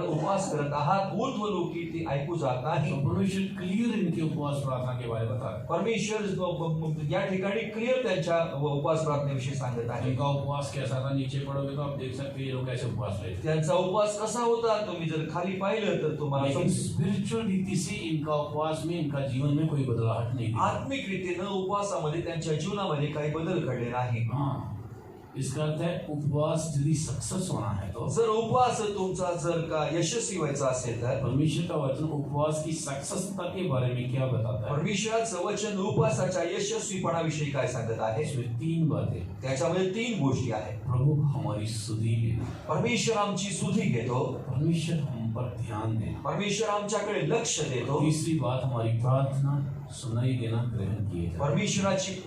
उपवास करत आहात ऊर्ध्वलोकी ती ऐकू जात नाही। तो परमेश्वर क्लियर इनके उपवास प्रार्थना के बारे में बता रहा है। परमेश्वर या ठिकाणी क्लियर त्यांच्या उपवास प्रार्थनेविषयी सांगत आहे। इनका उपवास कैसा था, नीचे पढ़ोगे तो आप देख सकते हैं ये लोग कैसे उपवास लेते। त्यांचा उपवास कसा होता तुम्ही जर खाली पाहिलं तर तुम्हाला लेकिन स्पिरिचुअल रीति से इनका उपवास में, इनका जीवन में कोई बदलाव नहीं दिखा। आत्मिक रीतीनं उपवासामध्ये त्यांच्या जीवनामध्ये काही बदल घडले नाही। हाँ, इसका अर्थ है उपवास यदि सक्सेस होना है तो जर उपवास तुमचा जर का यशस्वी व्हायचा असेल तर परमेश्वर का वचन उपवास की सक्सेसता के बारे में क्या बताता है? परमेश्वराचं वचन उपवासाच्या यशस्वीपणाविषयी काय सांगत आहे? इसमें 3 बातें। त्याच्यामध्ये 3 गोष्टी आहेत. प्रभु हमारी सुधि ले, परमेश्वर आमची सुधी घेतो, परमेश्वर हम पर ध्यान दे, परमेश्वर आमच्याकडे लक्ष देतो, तीसरी बात हमारी प्रार्थना सुनाई देना ग्रहण किए जाए।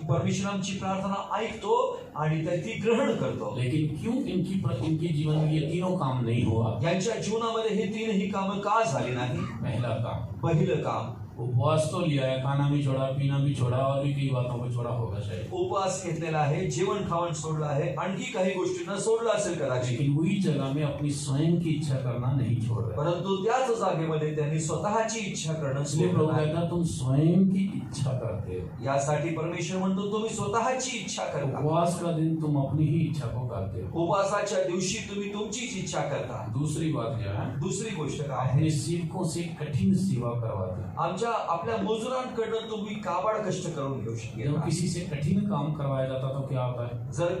परमेश्वर आमची प्रार्थना ऐकतो आणि ती ग्रहण करतो. लेकिन क्यों इनके जीवन में ये तीनों काम नहीं हुआ? यांच्या जीवनामध्ये हे 3ही कामं का झाली नाही? पहला काम, पहिलं काम, उपवास तो लिया है, खाना भी छोड़ा, पीना भी छोड़ा और भी कई बातों को छोड़ा होगा शायद, उपवास घेतलेला आहे, जेवण खावण सोडलं आहे, आणखी काही गोष्टींना सोडलं असेल कदाचित. लेकिन वही जगह में अपनी स्वयं की इच्छा करना नहीं छोड़ रहे। परंतु त्याच जागेमध्ये त्यांनी स्वतःची इच्छा करणं इसलिए प्रभु सोडलं नाही. कहता तुम स्वयं की इच्छा करते हो। यासाठी परमेश्वर म्हणतो तुम्ही स्वतःची इच्छा करता. उपवास का दिन तुम अपनी ही इच्छा को करते हो। उपवासाच्या दिवशी तुम्ही तुमचीच इच्छा करता. दूसरी बात क्या है? दुसरी गोष्ट काय आहे? अपने सेवकों से कठिन सेवा करवाते हैं। आपल्या मजुरांकडनं तुम्ही काबाड कष्ट करून घेऊ जब शकता. किसी से कठिन काम करवाया जाता तो क्या होता है? जर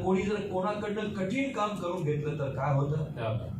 कोणाकडनं कठीण काम करून घेतलं तर काय होतं? क्या होता है?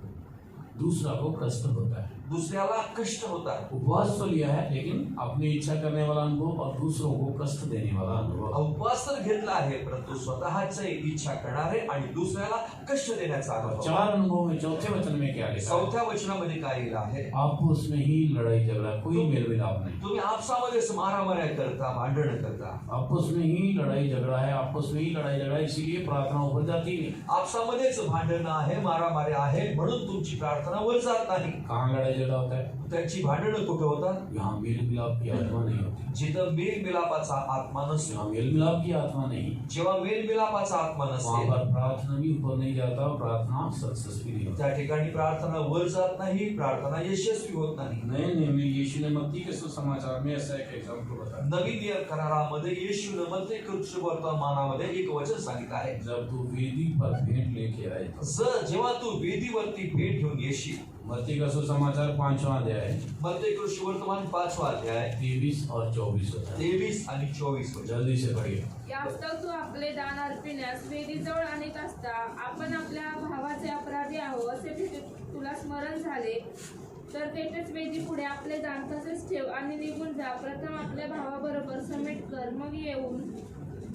दूसरा को कष्ट होता है। दुसऱ्याला कष्ट होतात. उपवास तो लिया है लेकिन अपनी इच्छा करने वाला अनुभव और दूसरों को कष्ट देने वाला अनुभव। उपवास तर घेतला आहे परंतु स्वतःची इच्छा करणारे आणि दुसऱ्याला कष्ट देण्याचा अनुभव. 4 अनुभव में चौथे वचन में क्या लिखा है? चौथ्या वचनामध्ये काय लिहिलं आहे? आपस में ही लड़ाई झगड़ा, कोई मेल मिलाप नहीं। तुम्ही आपसामध्येच मारामाऱ्या करता, भांडण करता. आपस में ही लड़ाई झगड़ा है, आपस में ही लड़ाई झगड़ा है, इसीलिए प्रार्थना ऊपर जाती नहीं। आपसामध्येच भांडण आहे, मारामारी आहे, म्हणून तुमची प्रार्थना वर जात नाही. कहाँ लड़ाई झगड़ा होता है? त्यांची भांडणं कुठे होतात? यहाँ मेल मिलाप की आत्मा नहीं होती। जिथं मेल मिलापाचा आत्मा नसतो, यहाँ मेल मिलाप की आत्मा नहीं, जेव्हा मेल मिलापाचा आत्मा वहाँ नसते पर प्रार्थना भी ऊपर नहीं जाता, प्रार्थना सक्सेस भी नहीं होती। त्या ठिकाणी प्रार्थना वर जात नाही, प्रार्थना यशस्वी होत नाही. नए नियम में यीशु ने मत्ती के सुसमाचार में ऐसा एक एग्जाम्पल बताया। नवीन नियम करारामध्ये येशूने मत्ती वर्तमानामध्ये एक वचन सांगितलं आहे. जब तू वेदी पर भेंट लेके आए तो जेव्हा तू वेदीवरती भेट घेऊन येशील. मत्ती का सुसमाचार 5वां अध्याय मत्ती वर्तमान 5वां अध्याय 23 और 24 होता है। 23 आणि 24 वचन. जल्दी से पढ़िए। यास्तव तू आपले दान अर्पिण्यास वेदीजवळ आणीत असता आपण आपल्या भावाचे अपराधी आहो असे तुला स्मरण झाले तर तेथेच वेदी पुढे आपले दान तसेच ठेव आणि निघून जा. प्रथम आपल्या भावाबरोबर समेट कर, मग येऊन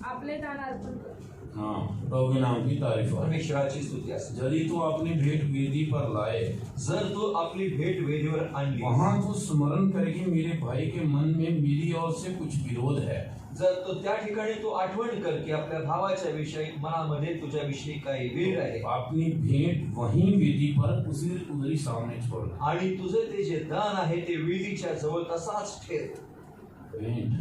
आपले दान अर्पण कर. हाँ, प्रभु के नाम की तारीफ हो। परमेश्वराची स्तुती असते. यदि तू अपनी भेंट वेदी पर लाए, जर तू आपली भेट वेदीवर आणली, वहां तू स्मरण करे कि मेरे भाई के मन में मेरी ओर से कुछ विरोध है, जर तो त्या ठिकाणी तू आठवण कर की आपल्या भावाच्या विषयी मनामध्ये तुझ्याविषयी काही वेळ आहे अपनी भेंट वहीं वेदी पर उधरी सामने छोड़। आणि तुझे ते जे दान आहे ते वेदीच्या जवळ तसाच ठेव. भेंट,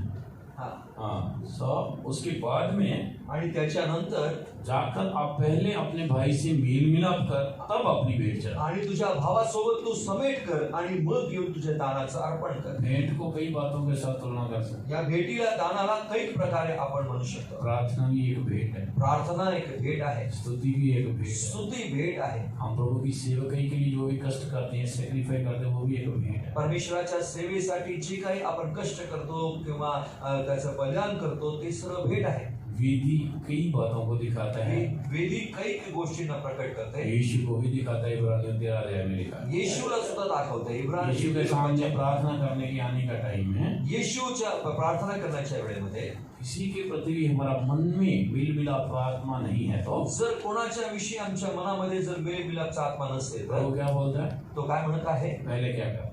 हाँ, सब उसके बाद में आणि त्याच्यानंतर जाकर आप पहले अपने भाई से मेल मिलाप कर तब अपनी भेंट चढ़ा। आणि तुझ्या भावासोबत तू समेट कर आणि मग येऊन तुझ्या दानाचं अर्पण कर. भेंट को कई बातों के साथ तुलना कर सकते। या भेटीला दानाला कैक प्रकारे आपण म्हणू शकतो. प्रार्थना भी एक भेंट है, प्रार्थना एक भेट आहे, स्तुति भी एक भेंट है। स्तुती भेट आहे. हम प्रभु की सेवकाई के लिए जो भी कष्ट करते हैं, सेक्रीफाई करते हैं, वो भी एक भेंट है। परमेश्वराच्या सेवेसाठी जे काही आपण कष्ट करतो किंवा त्याचं बलिदान करतो ते सर्व भेट आहे. वेदी कई बातों को दिखाता है, वेदी कैक गोष्टींना प्रकट करते. यीशु को भी दिखाता है। इब्रानियों 13 अध्याय में लिखा है। येशूला सुद्धा दाखवते. यीशु के सामने प्रार्थना करने के आने का टाइम है, येशूच्या प्रार्थना करण्याच्या वेळेमध्ये किसी के प्रति भी हमारा मन में मेल मिलाप आत्मा नहीं है तो जर कोणाच्या विषयी आमच्या मनामध्ये जर मेल मिलापचा आत्मा नसेल वो तर क्या बोलता है? तो काय म्हणत आहे? पहले क्या कर?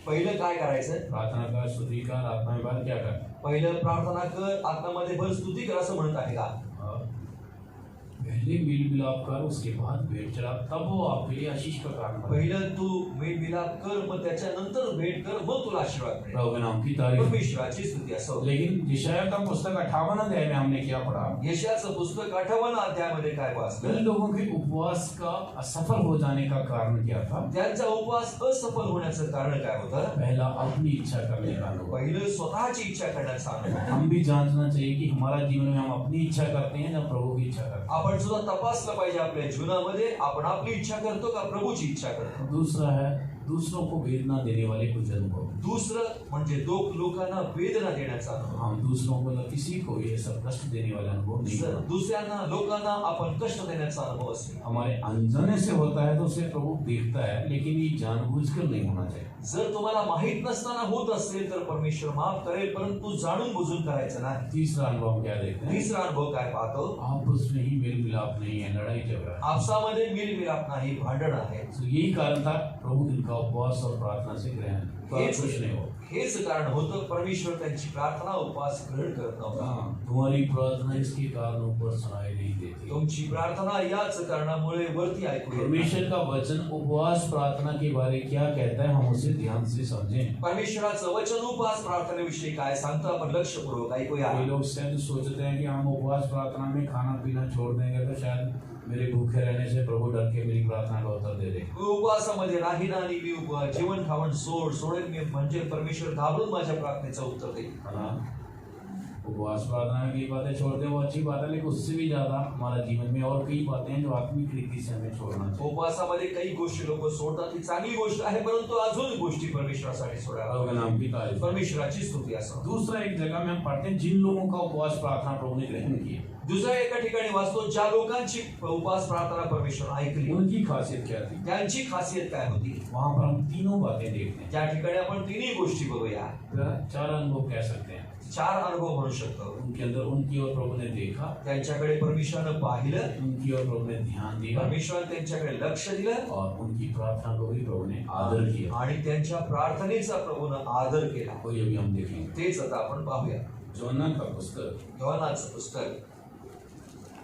पहिलं काय करायचं? प्रार्थना कर, स्तुति कर, आत्मा में बात क्या कर? पहिलं प्रार्थना कर, आत्मामध्ये भर, स्तुती कर असं म्हणत आहे का? पहले मेल मिलाप कर, उसके बाद भेंट चढ़ा, तब वो आपके लिए आशीष का कारण बने। पहिलं तू मेल मिलाप कर, मग त्याच्यानंतर भेट कर, मग तुला आशीर्वाद मिळेल. प्रभु के नाम की तारीफ। परमेश्वराची स्तुती असो. लेकिन यशायाह का पुस्तक 58 अध्याय में हमने क्या पढ़ा? यशायाचं पुस्तक 58 अध्यायामध्ये काय वाचलं? इन लोगों के उपवास का असफल हो जाने का कारण क्या था? त्यांचा उपवास असफल होण्याचं कारण काय होतं? पहला अपनी इच्छा करने का अनुभव। पहिलं स्वतःची इच्छा करण्याचा अनुभव. हम भी जांचना चाहिए कि हमारा जीवन में हम अपनी इच्छा करते हैं या प्रभु की इच्छा करते हैं। आपण सुद्धा तपासलं पाहिजे आपल्या जीवनामध्ये आपण आपली इच्छा करतो का प्रभूची इच्छा करतो. दूसरा है दूसरों को वेदना देने वाले कुछ अनुभव। दुसरं म्हणजे लोकांना वेदना देण्याचा अनुभव. हम दूसरों को न किसी को ये सब कष्ट देने वाला अनुभव नहीं जर करते। दुसऱ्यांना लोकांना आपण कष्ट देण्याचा अनुभव असेल, हमारे अनजाने से होता है तो उसे प्रभु देखता है, लेकिन ये जानबूझकर नहीं होना चाहिए। जर तुम्हाला माहित नसताना होत असेल तर परमेश्वर माफ करेल, परंतु जाणून बुजून करायचं नाही. तीसरा अनुभव हम क्या देखते हैं? तिसरा अनुभव काय पाहतो? आपस में ही मेल मिलाप नहीं है, लड़ाई झगड़ा है। आपसामध्ये मिलमिलाप नाही, भांडण आहे. तो यही कारण था प्रभु इनका उपवास और प्रार्थना से ग्रहण खुश नहीं हो। हेच कारण होतं परमेश्वर त्यांची प्रार्थना उपवास ग्रहण करत नव्हता. हाँ, तुम्हारी प्रार्थना इसके कारण ऊपर सुनाई नहीं देती। तुमची प्रार्थना याच कारणामुळे वरती ऐकू येत नाही. परमेश्वर का वचन उपवास प्रार्थना के बारे क्या कहता है, हम उसे ध्यान से समझें। परमेश्वराचं वचन उपवास प्रार्थनेविषयी काय सांगतं आपण लक्षपूर्वक ऐकूया. कई लोग शायद सोचते हैं कि हम उपवास प्रार्थना में खाना पीना छोड़ देंगे तो शायद मेरे भूखे रहने से प्रभु डर के मेरी प्रार्थना का उत्तर दे दे। उपवासामध्ये राहीन आणि मी जेवण खावण सोडेल मी, म्हणजे परमेश्वर घाबरून माझ्या प्रार्थनेचं उत्तर देईल. उपवास प्रार्थना की बातें छोड़ दे वो अच्छी बात है, लेकिन उससे भी ज्यादा हमारा जीवन में और कई बातें हैं जो आत्मिक रीति से हमें छोड़ना चाहिए। उपवासामध्ये काही गोष्टी लोक सोडतात, ती चांगली गोष्ट आहे, परंतु अजून गोष्टी परमेश्वरासाठी सोडायला प्रभु के नाम की तारीफ। परमेश्वराची स्तुती असो. दूसरा एक जगह में हम पढ़ते हैं जिन लोगों का उपवास प्रार्थना प्रभु ने ग्रहण किया, दुसऱ्या एका ठिकाणी वाचतो ज्या लोकांची उपवास प्रार्थना परमेश्वर ऐकली उनकी खासियत क्या थी। त्यांची खासियत काय होती. वहां पर हम तीनों बातें देखते हैं। त्या ठिकाणी आपण तिन्ही गोष्टी बघूया. चार अनुभव कह सकते हैं। चार अनुभव म्हणू शकतो. उनके अंदर उनकी ओर प्रभु ने देखा, त्यांच्याकडे परमेश्वरानं पाहिलं, उनकी ओर प्रभु ने ध्यान दिया परमेश्वरानं त्यांच्याकडे लक्ष दिलं और उनकी प्रार्थना को भी प्रभु ने आदर किया। आणि त्यांच्या प्रार्थनेचा प्रभूनं आदर केला. और ये भी हम देखेंगे। तेच आता आपण पाहूया. योना का पुस्तक योनाचं पुस्तक,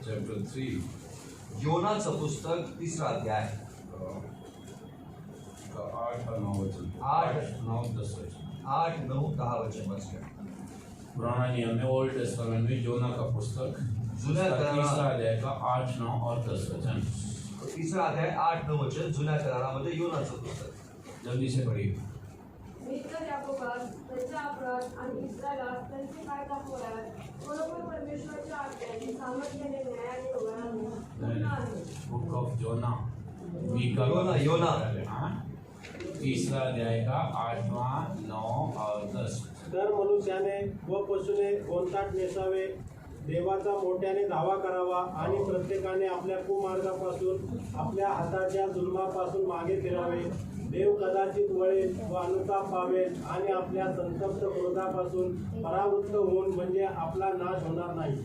चैप्टर 3 योनाचं पुस्तक 3रा अध्याय 8 और 9 वचन। 8, 9 10 वचन। 8, 9, 10 वचन वाचूया. पुराना नियम में ओल्ड टेस्टामेंट में योना का पुस्तक जुन्या उसका करारात- 3रा अध्याय का 8, 9 और 10 वचन। 3रा अध्याय 8, 9 वचन जुन्या करारामध्ये योनाचं पुस्तक. जल्दी से पढ़िए। मित्र याकोबास त्यांचा अपराध आणि इस्रायलास त्यांचे काय दाखवल्यास बरोबर परमेश्वराच्या आज्ञांनी सामर्थ्याने न्यायाने उभा बुक ऑफ योना मीका योना। हाँ? 3रा अध्याय का 8वां 9 और 10। तर मनुष्याने व पशुने गोंताट नेसावे, देवाचा मोठ्याने धावा करावा आणि प्रत्येकाने आपल्या कुमार्गापासून आपल्या हाताच्या जुलमापासून मागे फिरावे. देव कदाचित वळेल व अनुताप पावेल आणि आपल्या संतप्त क्रोधापासून परावृत्त होऊन म्हणजे आपला नाश होणार नाही.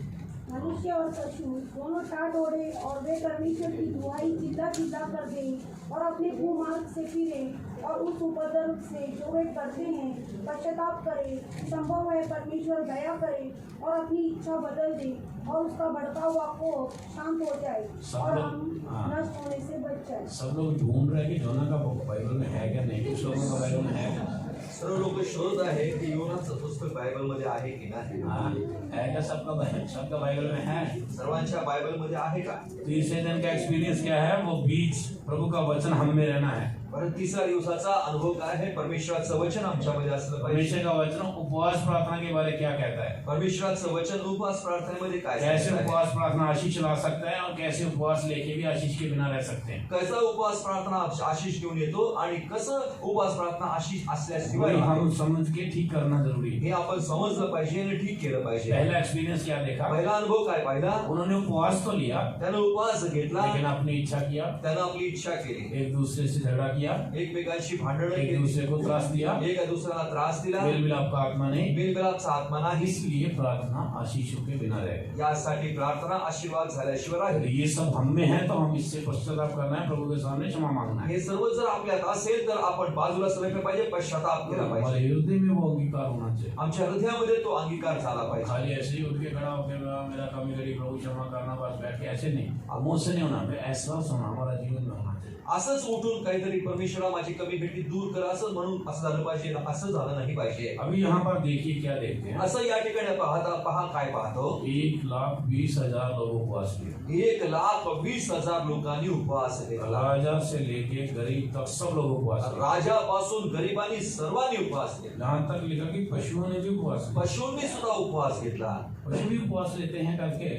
मनुष्य और पशु दोनों टाट ओढ़े और वे परमेश्वर की दुहाई चिल्ला चिल्ला कर दें और अपने कुमार्ग से फिरें और उस उपद्रव से जो वे करते हैं पश्चाताप करें. संभव है परमेश्वर दया करे और अपनी इच्छा बदल दे और उसका भड़का हुआ कोप शांत हो जाए और हम नष्ट होने से बच जाए. सब लोग ढूंढ रहे हैं कि योना का बुक बाइबल में है क्या नहीं। कुछ लोगों का बाइबल में है, सर्व लोक शोधत आहे की योनाचं पुस्तक बायबलमध्ये आहे की नाही. हाँ, है क्या सबका बाइबल में है। सर्वांच्या बायबलमध्ये आहे का. तीसरे दिन का एक्सपीरियंस क्या है, वो बीच प्रभु का वचन हम में रहना है। परंतु 3रा दिवसाचा अनुभव काय आहे, परमेश्वराचं वचन आमच्यामध्ये असलं पाहिजे. परमेश्वर का वचन उपवास प्रार्थना के बारे क्या कहता है, परमेश्वराचं वचन उपवास प्रार्थनेमध्ये काय कैसे सांगत आहे? उपवास प्रार्थना आशीष ला सकता है और कैसे उपवास लेके भी आशीष के बिना रह सकते हैं। कसा उपवास प्रार्थना आशीष घेऊन येतो आणि कसं उपवास प्रार्थना आशीष असल्याशिवाय वही राहतो. हम समझ के ठीक करना जरूरी है। हे आपण समजलं पाहिजे आणि ठीक केलं पाहिजे. पहला एक्सपीरियंस क्या देखा, पहिला अनुभव काय पाहिला, उन्होंने उपवास तो लिया त्यानं उपवास घेतला, लेकिन अपनी इच्छा किया, त्यानं आपली इच्छा केली, एक दूसरे से झगड़ा किया, एकमेकांशी भांडणं एक केली, दूसरे को त्रास दिया, एका दुसऱ्याला त्रास दिला, मेल मिलाप का आत्मा नहीं। बिलबिलापचा आत्मा नाही. इसलिए प्रार्थना आशीषों के बिना रहे। यासाठी प्रार्थना आशीर्वाद झाल्याशिवाय राहील. ये सब हम में है तो हम इससे पश्चाताप करना है, प्रभु के सामने क्षमा मांगना है। हे सर्व जर आपल्यात असेल तर आपण बाजूला सरकलं पाहिजे, पश्चाताप केला पाहिजे. हमारे हृदय में वो अंगीकार होना चाहिए। आमच्या हृदयामध्ये तो अंगीकार झाला पाहिजे. खाली ऐसे ही उठ के खड़ा होकर मेरा कमी करी प्रभु क्षमा करना, बस बैठ के ऐसे नहीं, मुंह से नहीं होना, एहसास होना हमारा जीवन में होना चाहिए। असंच उठून काहीतरी परमेश्वरा माझी कमी भेटी दूर कर असं म्हणून असं झालं पाहिजे, असं झालं नाही पाहिजे. अभी यहाँ पर देखिए क्या देखते हैं, असं या ठिकाणी पहा काय पाहतो, 1,20,000 लोग उपवास किए। 1,20,000 लोकांनी उपवास केला. राजा से लेके गरीब तक सब लोग उपवास किए। राजापासून गरिबांनी सर्वांनी उपवास केला. यहाँ तक लिखा कि पशुओं ने भी उपवास किया। पशूंनी सुद्धा उपवास घेतला. पशु भी उपवास लेते हैं करके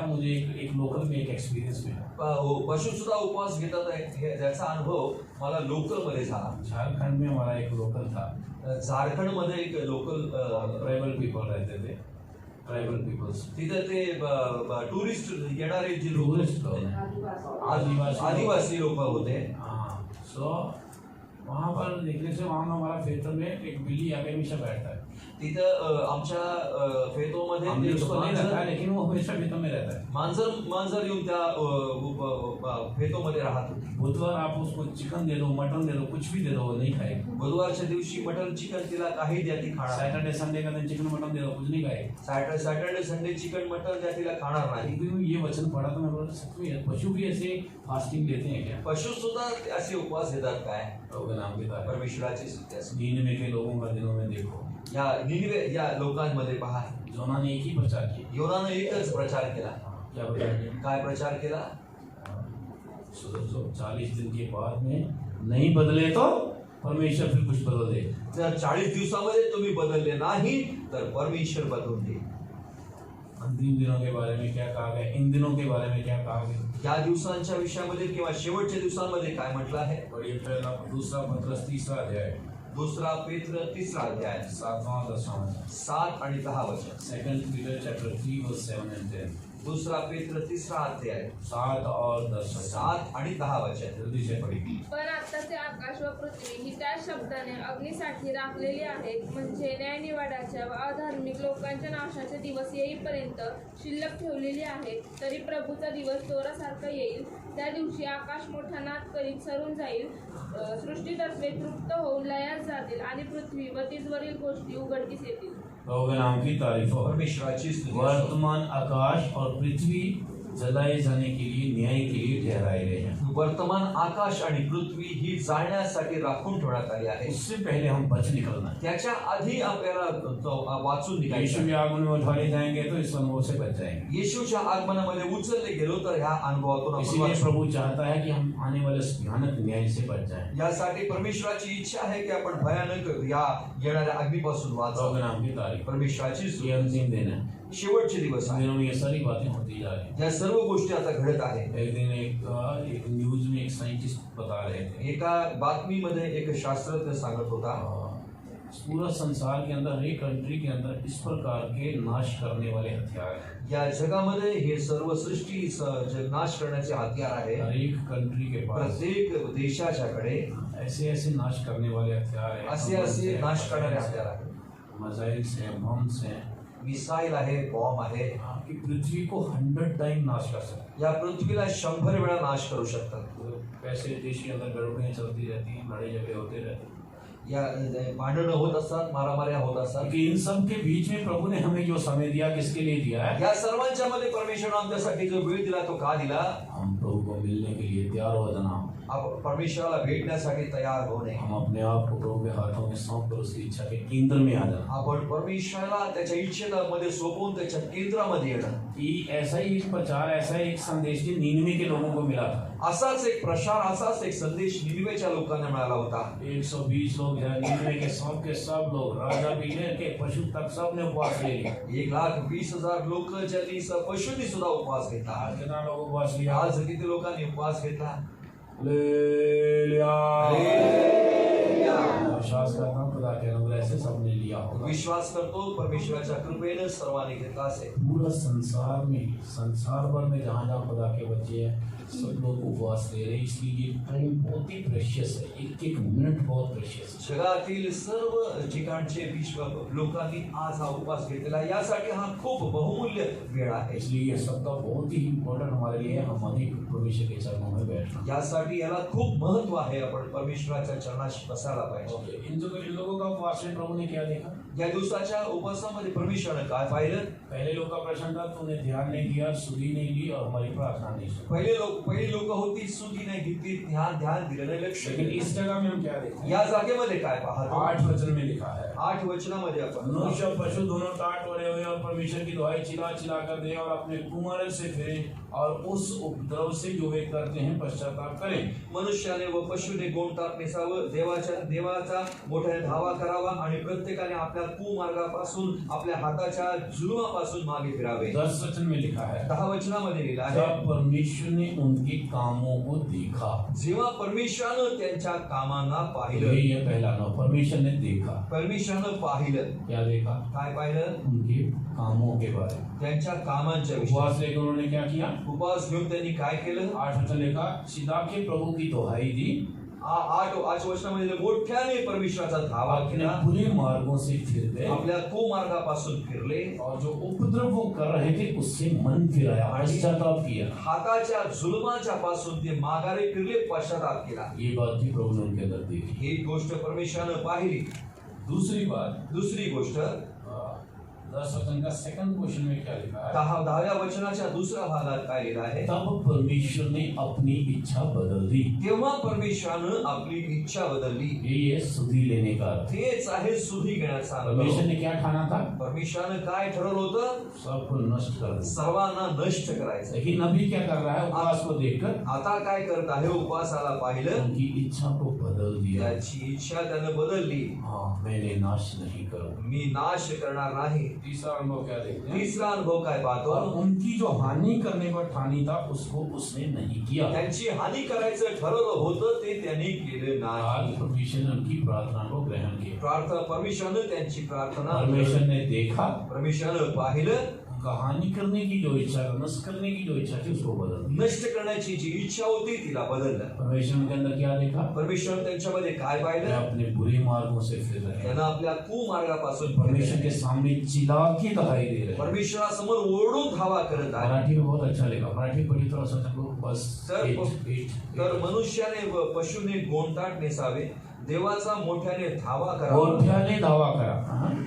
मुझे एक लोकल में एक एक्सपीरियंस मिला। पशु सुद्धा उपवास घेतात आहे याचा अनुभव मला लोकल मध्ये झाला। झारखंड में हमारा एक लोकल था। झारखंड मध्ये एक लोकल ट्राइबल पीपल रहते थे, ट्राइबल पीपल्स। तिथे ते टुरिस्ट येणारे जे लोक टूरिस्ट आदिवासी लोक होते। हाँ, सो वहाँ पर देखने से वहाँ में हमारा क्षेत्र में एक बिल्ली आगे हमेशा बैठता है। तिथं आमच्या फेतोमध्ये हमने एक उसको नहीं रखा है, मांजर लेकिन वो हमेशा खेतों में रहता है। मांजर येऊन त्या फेतोमध्ये राहत होती। बुधवार आप उसको चिकन दे दो, मटन दे दो, कुछ भी दे दो, वो नहीं खाएगी। बुधवारच्या दिवशी मटन चिकन तिला काही द्या ती खाणार। सैटरडे संडे का दिन चिकन मटन दे दो, कुछ नहीं खाएगी। सॅटर्डे संडे चिकन मटन द्या तिला खाणार नाही। एक दिन ये वचन पढ़ा तो मैं बोला सच में पशु भी ऐसे फास्टिंग लेते हैं क्या? पशु सुद्धा असे उपवास घेतात काय? प्रभु के नाम के तारे परमेश्वराची स्तुती असो। नीनवे के लोगों का दिनों में देखो, या निनिवे या लोकांमध्ये पहा, जोना ने एक ही प्रचार किया। योनानं एकच प्रचार केला। क्या प्रचार किया? काय प्रचार केला? 40 दिन के बाद में नहीं बदले तो परमेश्वर फिर कुछ बदल दे। जर 40 दिवसामध्ये तुम्ही बदलले नाही तर परमेश्वर बदलून देईल। अंतिम दिनों के बारे में क्या कहा गया, इन दिनों के बारे में क्या कहा गया? या दिवसांच्या विषयामध्ये किंवा शेवटच्या दिवसांमध्ये काय म्हटलं आहे? पढ़िए पहला दूसरा पत्रस 3रा अध्याय, दुसरा पेत्र 3रा अध्याय 7वां 10वां वचन। 7 आणि 10 वचन। 2 Peter chapter 3 verse 7 and 10। दुसरा पेत्र 3रा अध्याय 7 और 10 वचन। 7 आणि 10 वचन। जल्दी से पढ़िए। पण आत्ताचे आकाश व पृथ्वी ही त्या शब्दाने अग्नीसाठी राखलेली आहेत, म्हणजे न्यायनिवाडाच्या व अधार्मिक लोकांच्या नाशाचे दिवस येईपर्यंत शिल्लक ठेवलेली आहेत। तरी प्रभूचा दिवस चोरासारखा येईल, त्या दिवशी आकाश मोठा नाद करीत सरून जाईल, सृष्टीतत्वे तृप्त होऊन लयास जातील आणि पृथ्वी व तिजवरील गोष्टी उघडकीस येतील। प्रभु के नाम की तारीफ हो। परमेश्वराची स्तुती असो। वर्तमान आकाश और पृथ्वी जलाए जाने के लिए, न्याय के लिए ठहराए गए हैं। वर्तमान आकाश आणि पृथ्वी ही जाळण्यासाठी राखून ठेवण्यात आली आहे। उससे पहले हम बच निकलना है। त्याच्या आधी आपल्याला वाचून यीशु निघायचं के आगमन में उठाए जाएंगे तो इस अनुभव से बच जाएंगे। येशूच्या आगमनामध्ये उचलले गेलो तर ह्या अनुभवातून आपण इसीलिए वाचू। प्रभु चाहता है कि हम आने वाले इस भयानक न्याय से बच जाएं। यासाठी परमेश्वराची इच्छा आहे की आपण भयानक या येणाऱ्या अग्नीपासून प्रभु वाचावं। के नाम की तारीफ। परमेश्वराची ये स्तुती। अंतिम दिन है। शेवटचे दिवस इस आहे। दिनों में ये सारी बातें होती जा रही हैं। या सर्व गोष्टी आता घडत आहे। एक दिन एक न्यूज में एक साइंटिस्ट बता रहे थे, एका बातमीमध्ये एक शास्त्रज्ञ सांगत होता, पूरा संसार के अंदर, हर एक कंट्री के अंदर इस प्रकार के नाश करने वाले हथियार हैं। या जगामध्ये हे सर्व सृष्टी नाश करण्याचे हत्यार आहे। हर एक कंट्री के पास प्रत्येक देशाच्याकडे ऐसे ऐसे नाश करने वाले हथियार हैं। असे नाश करणारे हत्यार आहेत। मिसाइल्स हैं, बम्स हैं, मिसाईल आहे, बॉम्ब आहे, कि पृथ्वी को 100 टाइम नाश कर सकते या पृथ्वीला 100 वेळा नाश करू शकतात। हैं। पैसे देश के अंदर गड़बड़ियाँ चलती रहती हैं, लड़ाई झगड़े होते रहते हैं। या भांडणं होत असतात, मारामाऱ्या होत असतात। लेकिन इन सब के बीच में प्रभु ने हमें जो समय दिया, किसके लिए दिया है? या सर्वांच्या मध्ये परमेश्वर आमच्यासाठी जो वेळ दिला तो का दिला? हम प्रभु को मिलने के लिए तैयार हो जाना। परमेश्वराला भेटण्यासाठी तयार होणे। हम अपने आप को प्रभु के हाथों में सौंप कर उसकी इच्छा के केंद्र में आ जाना। आपण परमेश्वराला त्याच्या इच्छेला मध्ये सोपवून त्याच्या केंद्रामध्ये येणं। कि ऐसा ही एक प्रचार, ऐसा ही एक संदेश जो नीनवे के लोगों को मिला था। असाच एक प्रचार, असाच एक संदेश निनिवेच्या लोकांना मिळाला होता। 120 लोग हैं, नीनवे के सब लोग, राजा भी लेके पशु तक सब ने उपवास ले लिया। 1,20,000 लोक ज्यांनी पशूंनी सुद्धा उपवास घेतला। आज कितना लोग उपवास लिया? आज किती लोकांनी उपवास घेतला? हालेलुया। हालेलुया। विश्वास करता हूं खुदा के अनुग्रह से सबने लिया होगा। विश्वास करतो परमेश्वराच्या कृपेने सर्वांनी घेतला असेल। पूरा संसार भर में जहाँ जहाँ खुदा के बच्चे हैं सब लोग उपवास ले रहे हैं। इसलिए ये टाइम बहुत ही प्रेशियस है, एक एक मिनट बहुत प्रेशियस है। जगातील सर्व ठिकाणचे विश्व लोकांनी आज हा उपवास घेतला, यासाठी हा खूप बहुमूल्य वेळ आहे। इसलिए ये सप्ताह बहुत ही इम्पोर्टेंट हमारे लिए है। हम अधिक परमेश्वर के चरणों में बैठना, यासाठी याला खूप महत्व आहे। आपण परमेश्वराच्या चरणाशी बसायला पाहिजे। इन लोगों का उपवास में प्रभु ने क्या देखा? या दिवसाच्या उपवासामध्ये परमेश्वराने काय पाहिलं? पहले लोग का प्रश्न था, तूने ध्यान नहीं दिया, सुधी नहीं ली और हमारी प्रार्थना नहीं सुनी। पहिली लोक होती, सुधी नाही घेतली, ध्यान दिलं नाही, लक्ष लेकिन दिलं। इस जगह में हम क्या देखते हैं? या जागेमध्ये काय पाहतो? 8 वचन में लिखा है, 8 वचनामध्ये आपण मनुष्य पशु दोनों टाट वड़े हुए और परमेश्वर की दुहाई चिल्ला चिल्ला कर दे और अपने कुमार्ग से फिरे और उस उपद्रव से जो वे करते हैं पश्चाताप करें। मनुष्याने व पशुने गोंडतात नेसावं, देवाचा मोठ्याने धावा करावा आणि प्रत्येकाने आपल्या कुमार्गात कुमार्गापासून आपल्या हाताच्या जुलमापासून मागे फिरावे. 10 वचन में लिखा है, 10 वचनामध्ये लिहिलं आहे, जब परमेश्वर ने उनके कामों को देखा. जेव्हा परमेश्वरानं त्यांच्या कामांना पाहिलं. ये पहला ना, परमेश्वर ने देखा. परमेश्वरानं पाहिलं. क्या देखा? काय पाहिलं? उनके कामों के बारे में. त्यांच्या कामांच्या विषयी. उपवास लेकर उन्होंने क्या किया? उपवास घेऊन त्यांनी काय केलं? 8 वचन लिखा, सीधा के प्रभु की दुहाई दी, 8 वचनामध्ये मोठ्याने परमेश्वराचा धावा अपने केला. बुरे मार्गों से फिर गए, आपल्या कुमार्गापासून फिरले और जो उपद्रव वो कर रहे थे उससे मन फिराया, पश्चाताप किया. हाताच्या जुलमाच्या पासून ते माघारी फिरले, पश्चाताप केला. ये बात भी प्रभु ने उनके अंदर देखी. ही गोष्ट परमेश्वरानं पाहिली. दूसरी बात, दुसरी गोष्ट 10 वचन का सेकंड क्वेश्चन में क्या लिखा है? 10व्या वचनाच्या दुसऱ्या भागात काय लिहिलं आहे? तब परमेश्वर ने अपनी इच्छा बदल दी. तेव्हा परमेश्वरानं आपली इच्छा बदलली. ये सुधी लेने का अर्थ. तेच आहे सुधी घेण्याचा अनुभव. परमेश्वर ने क्या ठाना था? परमेश्वरानं काय ठरवलं होतं? सबको नष्ट कर दे. सर्वांना नष्ट करायचं. लेकिन नबी क्या कर रहा है? उपवास को देखकर आता काय करत आहे? उपवासाला पाहिलं, उनकी इच्छा को बदल दिया. त्याची इच्छा त्यानं बदलली. हाँ, मैंने नाश नहीं करूंगा. मी नाश करणार नाही. तीसरा अनुभव क्या देखते हैं? तिसरा अनुभव काय पाहतो? और उनकी जो हानि करने पर ठानी था उसको उसने नहीं किया. त्यांची हानी करायचं ठरवलं होतं ते त्यांनी केलं आज नाही. परमेश्वर ने उनकी प्रार्थना को ग्रहण किया. प्रार्थना परमेश्वरानं त्यांची प्रार्थना, परमेश्वर ने देखा, परमेश्वरानं पाहिलं, उनका हानि करने की जो इच्छा, नष्ट करने की जो इच्छा थी उसको बदल दिया. नष्ट करण्याची जी इच्छा होती तिला बदललं. परमेश्वर के अंदर क्या देखा? परमेश्वर त्यांच्यामध्ये काय वे पाहिलं? अपने बुरे मार्गों से फिर रहे हैं. त्यांना आपल्या कुमार्गापासून परमेश्वर के सामने चिल्लाके दिखाई दे रहे हैं. परमेश्वरासमोर ओरडून धावा करत आहे. मराठी में बहुत अच्छा लिखा. मराठी पढ़ी थोड़ा सा चलो बस. तर 8. तर मनुष्याने व पशुने गोंताट नेसावे, देवाचा मोठ्याने धावा करावा. मोठ्याने दावा करा.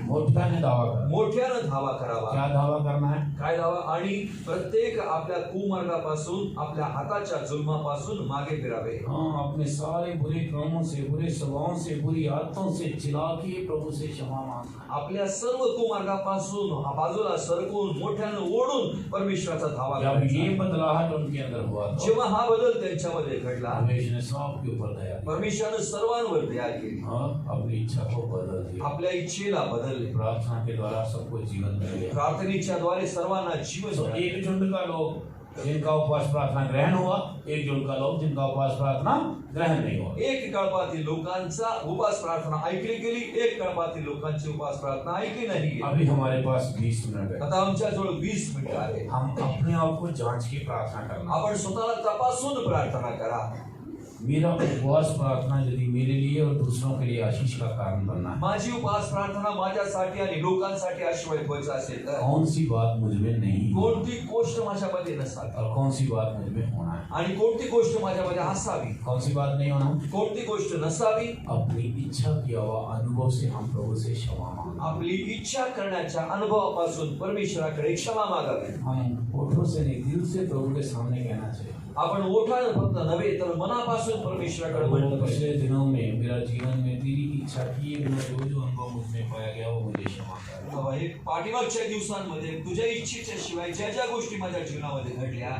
मोठ्याने दावा करा. मोठ्यानं धावा करावा. क्या दावा करना है? काय दावा? आणि प्रत्येक आपल्या कुमार्गापासून, आपल्या हाताच्या जुलमापासून मागे फिरावे. हाँ, अपने सारे बुरे कामों से, बुरे स्वभावों से, बुरी आदतों से चिल्ला के प्रभु से क्षमा मांगना. आपल्या सर्व कुमार्गापासून बाजूला सरकून मोठ्यानं ओढून परमेश्वराचा धावा जब करायचा. ये बदलाहट उनके अंदर हुआ तो जेव्हा हा बदल त्यांच्यामध्ये घडला, परमेश्वर ने सबके ऊपर दया की. परमेश्वरानं सर्वांवर दया केली. हाँ, अपनी इच्छा को बदल दिया. आपल्या इच्छेला बदलले. प्रार्थना के द्वारा सबको जीवन मिल गया. प्रार्थनेच्या द्वारे सर्वांना जीवन तो मिळाले. एक झुंड का लोग जिनका उपवास प्रार्थना ग्रहण हुआ, एक झुंड का लोग जिनका उपवास प्रार्थना ग्रहण नहीं हुआ. एक कळपातील लोकांचा उपास प्रार्थना ऐकली गेली, एक कळपातील लोकांची उपास प्रार्थना ऐकली नाही गेली. अभी हमारे पास 20 मिनट है. आता आमच्याजवळ 20 मिनिटं आहे. हम अपने आप को जांच के प्रार्थना करना. आपण स्वतःला तपासून प्रार्थना करा. मेरा उपवास प्रार्थना यदि मेरे लिए और दूसरों के लिए आशीष का कारण बनना है, माझी उपास प्रार्थना माझ्यासाठी आणि लोकांसाठी आशीर्वाद व्हायचा असेल तर कौन सी बात मुझ में नहीं हो कोणती गोष्ट माझ्यामध्ये नसावी और कौन सी बात मुझ में होना है? आणि कोणती गोष्ट माझ्यामध्ये असावी, कौन सी बात नहीं होना? कोणती गोष्ट नसावी. अपनी इच्छा किया हुआ अनुभव से हम प्रभु से क्षमा मांगना. आपली इच्छा करण्याच्या अनुभवापासून परमेश्वराकडे क्षमा मागावी. हम होठों से नहीं, दिल से प्रभु के सामने कहना चाहिए. आपण ओठानं फक्त नव्हे तर मनापासून परमेश्वराकडे म्हणलं प्रभु, पाहिजे. पिछले दिनों में मेरा जीवन में तेरी इच्छा किए बिना जो जो अनुभव मुझमें पाया गया वो मुझे क्षमा कर. बाबा, हे पाठीमागच्या दिवसांमध्ये तुझ्या इच्छेच्या शिवाय ज्या ज्या गोष्टी माझ्या जीवनामध्ये घडल्या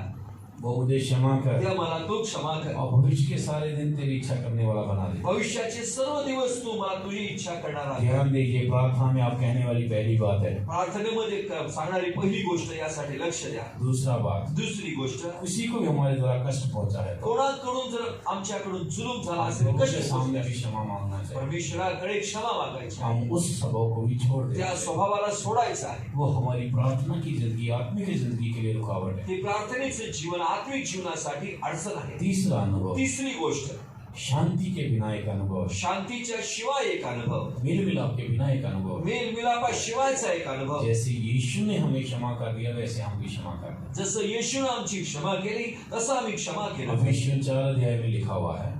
वो मुझे क्षमा कर त्या मला तू क्षमा कर. और भविष्य के सारे दिन तेरी इच्छा करने वाला बना दे. भविष्याचे सर्व दिवस तू मला तुझी इच्छा करणार आहे. ध्यान दीजिए, प्रार्थना में आप कहने वाली पहली बात है. प्रार्थनेमध्ये सांगणारी पहिली गोष्ट यासाठी लक्ष द्या. दूसरा बात, दुसरी गोष्ट, किसी को भी हमारे द्वारा कष्ट पहुंचा है तो कोणाकडून जर आमच्याकडून जुलूम झाला हम असेल, प्रभु के कष्ट सामने झाले, भी क्षमा मांगना चाहिए. परमेश्वराकडे क्षमा मागायची. हम उस स्वभाव को भी छोड़ दें. त्या स्वभावाला सोडायचं आहे. वो हमारी प्रार्थना की जिंदगी, आत्मिक जिंदगी के लिए रुकावट है. ते प्रार्थनेचे जीवन, आत्मिक जीवनासाठी अडचण आहे. तीसरा अनुभव, तिसरी गोष्ट, शांति के बिना एक अनुभव, शांतीच्या शिवाय एक अनुभव, मेल मिलाप के बिना एक अनुभव. मेल मिलापाशिवायचा एक अनुभव. जैसे यीशु ने हमें क्षमा कर दिया वैसे हम भी क्षमा कर दें. जसं येशूने आमची क्षमा केली तसं आम्ही क्षमा केलं. अफिसियल 4 अध्याय में लिखा हुआ है.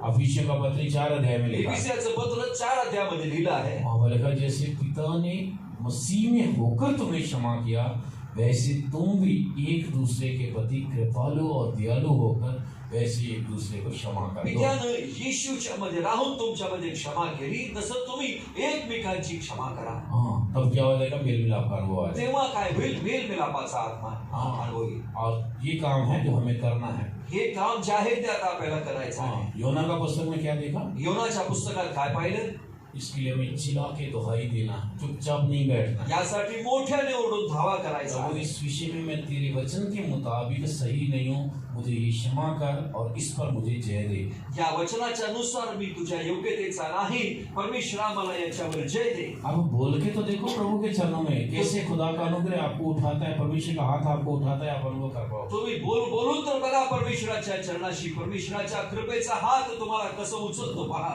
अफिसियल का पत्र 4 अध्याय में लिखा है. एफिसियाचं पत्र 4 अध्यायामध्ये लिहिलं आहे. वहाँ पर लिखा, जैसे पिता ने मसीह में होकर तुम्हें क्षमा किया वैसे तुम भी एक दूसरे के प्रति कृपालु और दयालु होकर वैसे एक दूसरे को क्षमा कर दो. पित्यानं येशूच्या मध्ये राहून तुमच्यामध्ये क्षमा केली तसं तुम्ही एकमेकांची क्षमा करा. हाँ, तब क्या हो जाएगा? मेल मिलाप का अनुभव आएगा. तेव्हा काय होईल? मेल मिलापाचा आत्मा अनुभव येईल. और ये काम है जो हमें करना है. हे काम जे आहे ते आता आपल्याला करायचं आहे. हाँ, योना का पुस्तक में क्या देखा? योनाच्या पुस्तकात काय पाहिलं? इसके लिए हमें चिल्ला के दुहाई देना, चुपचाप नहीं बैठना। यासाठी मोठ्याने ओरडून धावा करायचा प्रभु, इस विषय में मैं तेरे वचन के मुताबिक सही नहीं हूँ, मुझे ये क्षमा कर और इस पर मुझे जय दे। या वचनाच्या नुसार मी तुझ्या योग्यतेचा नाही, परमेश्वरा मला याच्यावर जय दे। अब बोल के तो देखो प्रभु के चरणों में कैसे खुदा का अनुग्रह आपको उठाता है, परमेश्वर का हाथ आपको उठाता है, आप अनुभव कर पाओ। तुम्ही बोलून तर बघा परमेश्वराच्या चरणाशी, परमेश्वराच्या कृपेचा हात तुम्हाला कसं उचलतो पहा।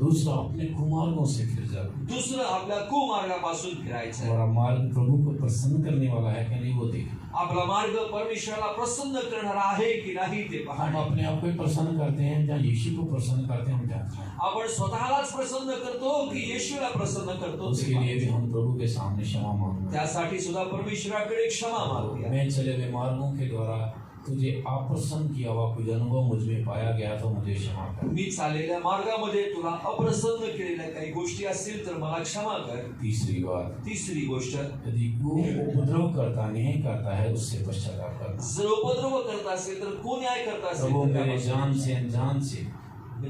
दूसरा, अपने कुमार्गों से फिर जा। दुसरं, आपल्या कुमार्गापासून फिरायचं। हमारा मार्ग प्रभु को प्रसन्न करने वाला है कि नहीं वो देख। आपला मार्ग परमेश्वराला प्रसन्न करणारा आहे की नाही ते पहा। हम अपने आप को ही प्रसन्न करते हैं या यीशु को प्रसन्न करते हैं, हम जानते हैं। आपण स्वतःलाच प्रसन्न करतो की येशूला प्रसन्न करतो उसके लिए भी हम प्रभु के सामने क्षमा मांगते हैं। त्यासाठी सुद्धा परमेश्वराकडे क्षमा मागूया। मैं चले हुए मार्गों के द्वारा तुझे अप्रसन्न किया हुआ कुछ अनुभव मुझ में पाया गया तो मुझे क्षमा कर। मी चाललेल्या मार्गामध्ये तुला अप्रसन्न केलेल्या काही गोष्टी असतील तर मला क्षमा कर। तीसरी बात, तिसरी गोष्ट, यदि कोई उपद्रव करता नहीं करता है उससे पश्चाताप करना। जर उपद्रव करत असेल तर कोण न्याय करत असेल प्रभु, तर मेरे जान से अनजान से,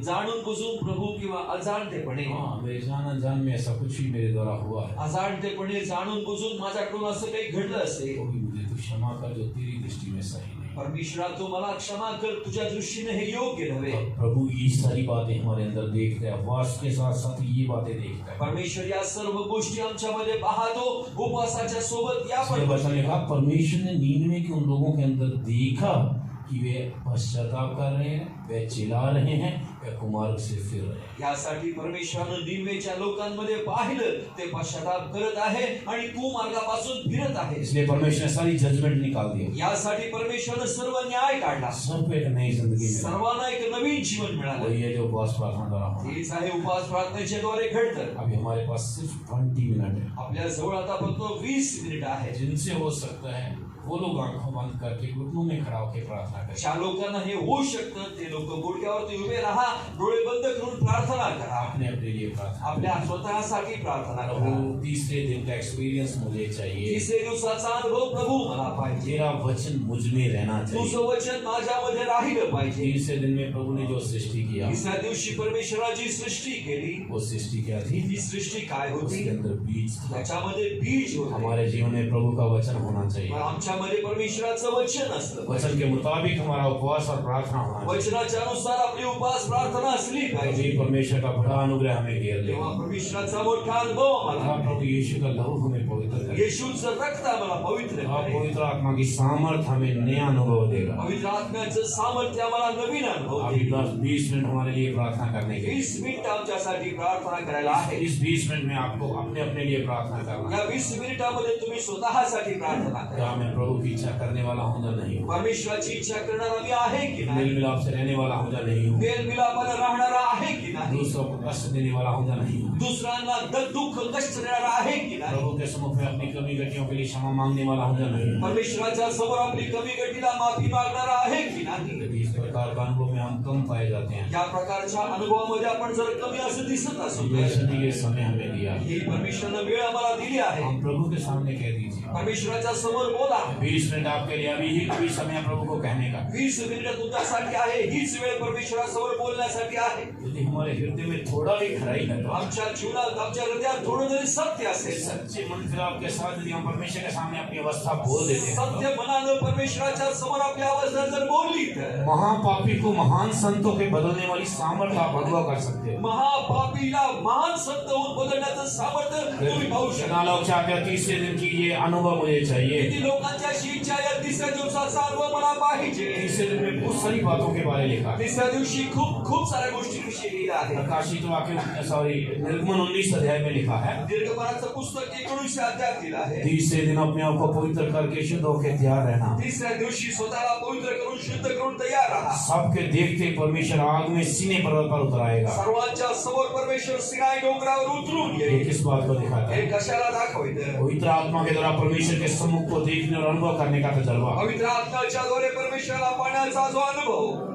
जाणून बुजून प्रभू किंवा अजाणतेपणे, हाँ, मेरे जान अनजान में ऐसा कुछ भी मेरे द्वारा हुआ है, अजाणतेपणे जाणून बुजून माझ्याकडून असं काही घडलं असेल, तो भी मुझे तू क्षमा कर जो तेरी दृष्टी में सही नहीं। परमेश्वरा तू मला क्षमा कर, तुझ्या दृष्टीने हे योग्य नव्हे। प्रभु ये सारी बातें हमारे अंदर देखता है, उपवास के साथ साथ ये बातें देखता है। परमेश्वर या सर्व गोष्टी आमच्यामध्ये पाहतो, उपवासाच्या सोबत या पण इसलिए वचन गोष्टी। लिखा, परमेश्वर ने नीनवे के उन लोगों के अंदर देखा कि वे पश्चाताप कर रहे हैं, वे चिल्ला रहे हैं, वे कुमार्ग से फिर रहे हैं। यासाठी परमेश्वरानं निनवेच्या लोकांमध्ये पाहिलं, ते पश्चाताप करत आहे आणि कुमार्गापासून फिरत आहे। इसलिए परमेश्वर ने सारी जजमेंट निकाल दिया, यासाठी परमेश्वरानं सर्व न्याय काढला, सबको एक नई जिंदगी मिला। सर्वांना एक नवीन जीवन मिळालं। वही है जो उपवास प्रार्थना द्वारा होना। हेच आहे उपवास प्रार्थनेच्या द्वारे घडतं। अभी हमारे पास सिर्फ 20 मिनट है, आपल्या जवळ आता फक्त 20 मिनिट आहे। जिनसे हो सकता है वो लोग आंखों बंद करके घुटनों में खड़ा होकर प्रार्थना करें। ज्या लोकांना हे होऊ शकतं ते लोक गुडघ्यावरती उभे राहा, डोळे बंद करून प्रार्थना करा। अपने अपने लिए प्रार्थना। आपल्या स्वतःसाठी प्रार्थना करा। प्रभु, तीसरे दिन का एक्सपीरियंस मुझे चाहिए। तिसरे दिवसाचा अनुभव प्रभू मला पाहिजे। तेरा वचन मुझ में रहना चाहिए। तुझं वचन माझ्यामध्ये राहिलं पाहिजे। तीसरे दिन में प्रभु ने जो सृष्टि किया, तिसऱ्या दिवशी परमेश्वराची सृष्टी केली। वो सृष्टि क्या थी? ती सृष्टी काय होती? उसके अंदर बीज था। त्याच्यामध्ये बीज होते। हमारे जीवन में प्रभु का वचन होना चाहिए। पण आमच्यामध्ये परमेश्वराचं वचन असतं। वचन के मुताबिक हमारा उपवास और प्रार्थना होना चाहिए। वचनाच्या अनुसार आपली उपवास प्रार्थना असली पाहिजे। तभी परमेश्वर का बड़ा अनुग्रह हमें घेर ले। तेव्हा परमेश्वराचा मोठा अनुभव आम्हाला हाँ, प्रभु यीशु का लहू हमें पवित्र करे। येशूचं रक्त आम्हाला पवित्र हाँ, करे। पवित्र आत्मा की सामर्थ हमें नया अनुभव देगा। पवित्र आत्म्याचं सामर्थ्य आम्हाला नवीन अनुभव अभी देईल। 10-20 मिनट हमारे लिए प्रार्थना करने के 20 मिनिट आमच्यासाठी प्रार्थना करायला आहे। इस 20 मिनट में आपको अपने अपने लिए प्रार्थना करना। या 20 मिनिटामध्ये तुम्ही स्वतःसाठी प्रार्थना करा। क्या मैं प्रभु की इच्छा करने वाला हूँ या नहीं हूँ? परमेश्वराची इच्छा करणारा मी आहे की नाही? मेल मिलाप से रहने वाला हूँ या नहीं हूँ? मेल मिलापाने राहणारा आहे की नाही? दूसरों को कष्ट देने वाला हूँ या नहीं हूँ? दुसऱ्यांना दुःख कष्ट देणारा आहे की नाही? प्रभु के सम्मुख में अपनी कमी गतियों के लिए क्षमा मांगने वाला हूँ या नहीं हूँ? परमेश्वराच्या समोर आपली कमी गतीला माफी मागणारा आहे की नाही? यदि इस प्रकार का अनुभव में हम कम पाए जाते हैं, या प्रकारच्या अनुभवामध्ये आपण जर कमी असं दिसत असू तर तो ये समय हमें दिया, ही परमेश्वरानं वेळ आम्हाला दिली आहे। हम प्रभु के सामने कह दीजिए। परमेश्वराच्या समोर बोला। 20 मिनट आपके लिए अभी ही कोई समय प्रभु को कहने का। 20 मिनिट तुमच्यासाठी आहे। हीच वेळ परमेश्वरासमोर बोलण्यासाठी आहे। यदि हमारे हृदय में थोड़ा भी खराई है, तो आमच्या जीवनात, आमच्या हृदयात थोडं जरी सत्य असेल, सच्चे मन फिर आपके साथ यदि हम परमेश्वर के सामने अपनी अवस्था बोल देते हैं, सत्य मनानं परमेश्वराच्या समोर आपली अवस्था जर बोलली तर महापापी को महान संतों के बदलने वाली सामर्थ्य आप अनुभव कर सकते हो। महापापीला महान संत होऊन बदलण्याचं सामर्थ्य तुम्ही पाहू शकता। कितना लोग चाहते हैं तीसरे दिन की ये अनुभव मुझे चाहिए। किती लोकांची अशी इच्छा आहे, तिसऱ्या दिवसाचा अनुभव मला पाहिजे। तीसरे दिन में बहुत सारी बातों के बारे में लिखा है। तिसऱ्या दिवशी खूप साऱ्या गोष्टींविषयी लिहिलं आहे। प्रकाशित वाक्य सॉरी निर्गमन 19 अध्याय में लिखा है, निर्गमनाचं पुस्तक 19 अध्यायात दिलं आहे। तीसरे दिन अपने आप को पवित्र करके शुद्ध होकर तैयार रहना। तिसऱ्या दिवशी स्वतःला पवित्र करून शुद्ध करून तयार राहा। सबके देखते परमेश्वर आग में सीने पर्वत पर उतर आएगा। सर्वांच्या समोर परमेश्वर सिनाई डोंगरावर उतरून ये येईल। किस बात को दिखाता हे है? कशाला दाखवतं? पवित्र आत्मा के द्वारा परमेश्वर के सम्मुख को देखने और अनुभव करने का तजर्बा। पवित्र आत्म्याच्या द्वारे परमेश्वराला पाहण्याचा जो अनुभव,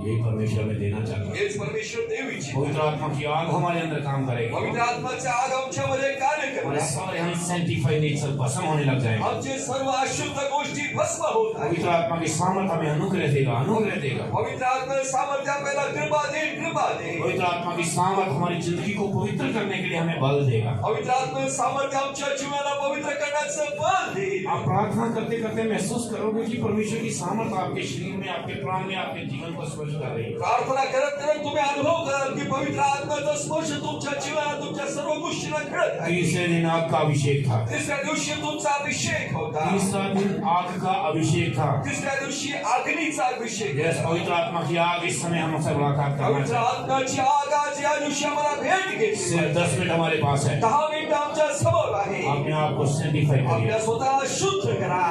यही परमेश्वर में देना चाहता हूँ। हेच परमेश्वर देऊ इच्छितो. पवित्र आत्मा की आग हमारे अंदर काम करेगी। पवित्र आत्माचा आग आमच्यामध्ये कार्य हमारे करेल. सारे हम सैंटिफाइड नेचर भस्म होने लग जाएंगे। आमचे सर्व अशुद्ध गोष्टी भस्म होत आहेत. पवित्र आत्मा की सामर्थ हमें अनुग्रह देगा, अनुग्रह देगा। पवित्र आत्मा सामर्थ्य आपल्याला कृपा देईल, कृपा देईल. पवित्र आत्मा की सामर्थ हमारी जिंदगी को पवित्र करने के लिए हमें बल देगा। पवित्र आत्मा सामर्थ्य आमच्या जीवनाला पवित्र करण्याचं बल देईल. आप प्रार्थना करते करते महसूस करोगे कि परमेश्वर की सामर्थ आपके शरीर में, आपके प्राण में, आपके जीवन को स्पर्श कर रही है। प्रार्थना करत करत तुम्ही अनुभव कराल की पवित्र आत्म्याचा स्पर्श तुमच्या जीवनात तुमच्या सर्व गोष्टीला घडत आहे. तीसरे दिन आग का अभिषेक था। तिसऱ्या दिवशी तुमचा अभिषेक होता. तीसरा दिन आग का अभिषेक था। तिसऱ्या दिवशी अग्नीचा अभिषेक. यस, पवित्र आत्मा की आग इस समय हमसे मुलाकात करना पवित्र चाहिए। आत्म्याची आग आज या दिवशी आम्हाला भेट घेतली. सिर्फ 10 मिनट हमारे पास है। 10 मिनिटं आमच्या समोर आहे. अपने आप को सैंटिफाई करिए। आपल्या स्वतःला शुद्ध करा.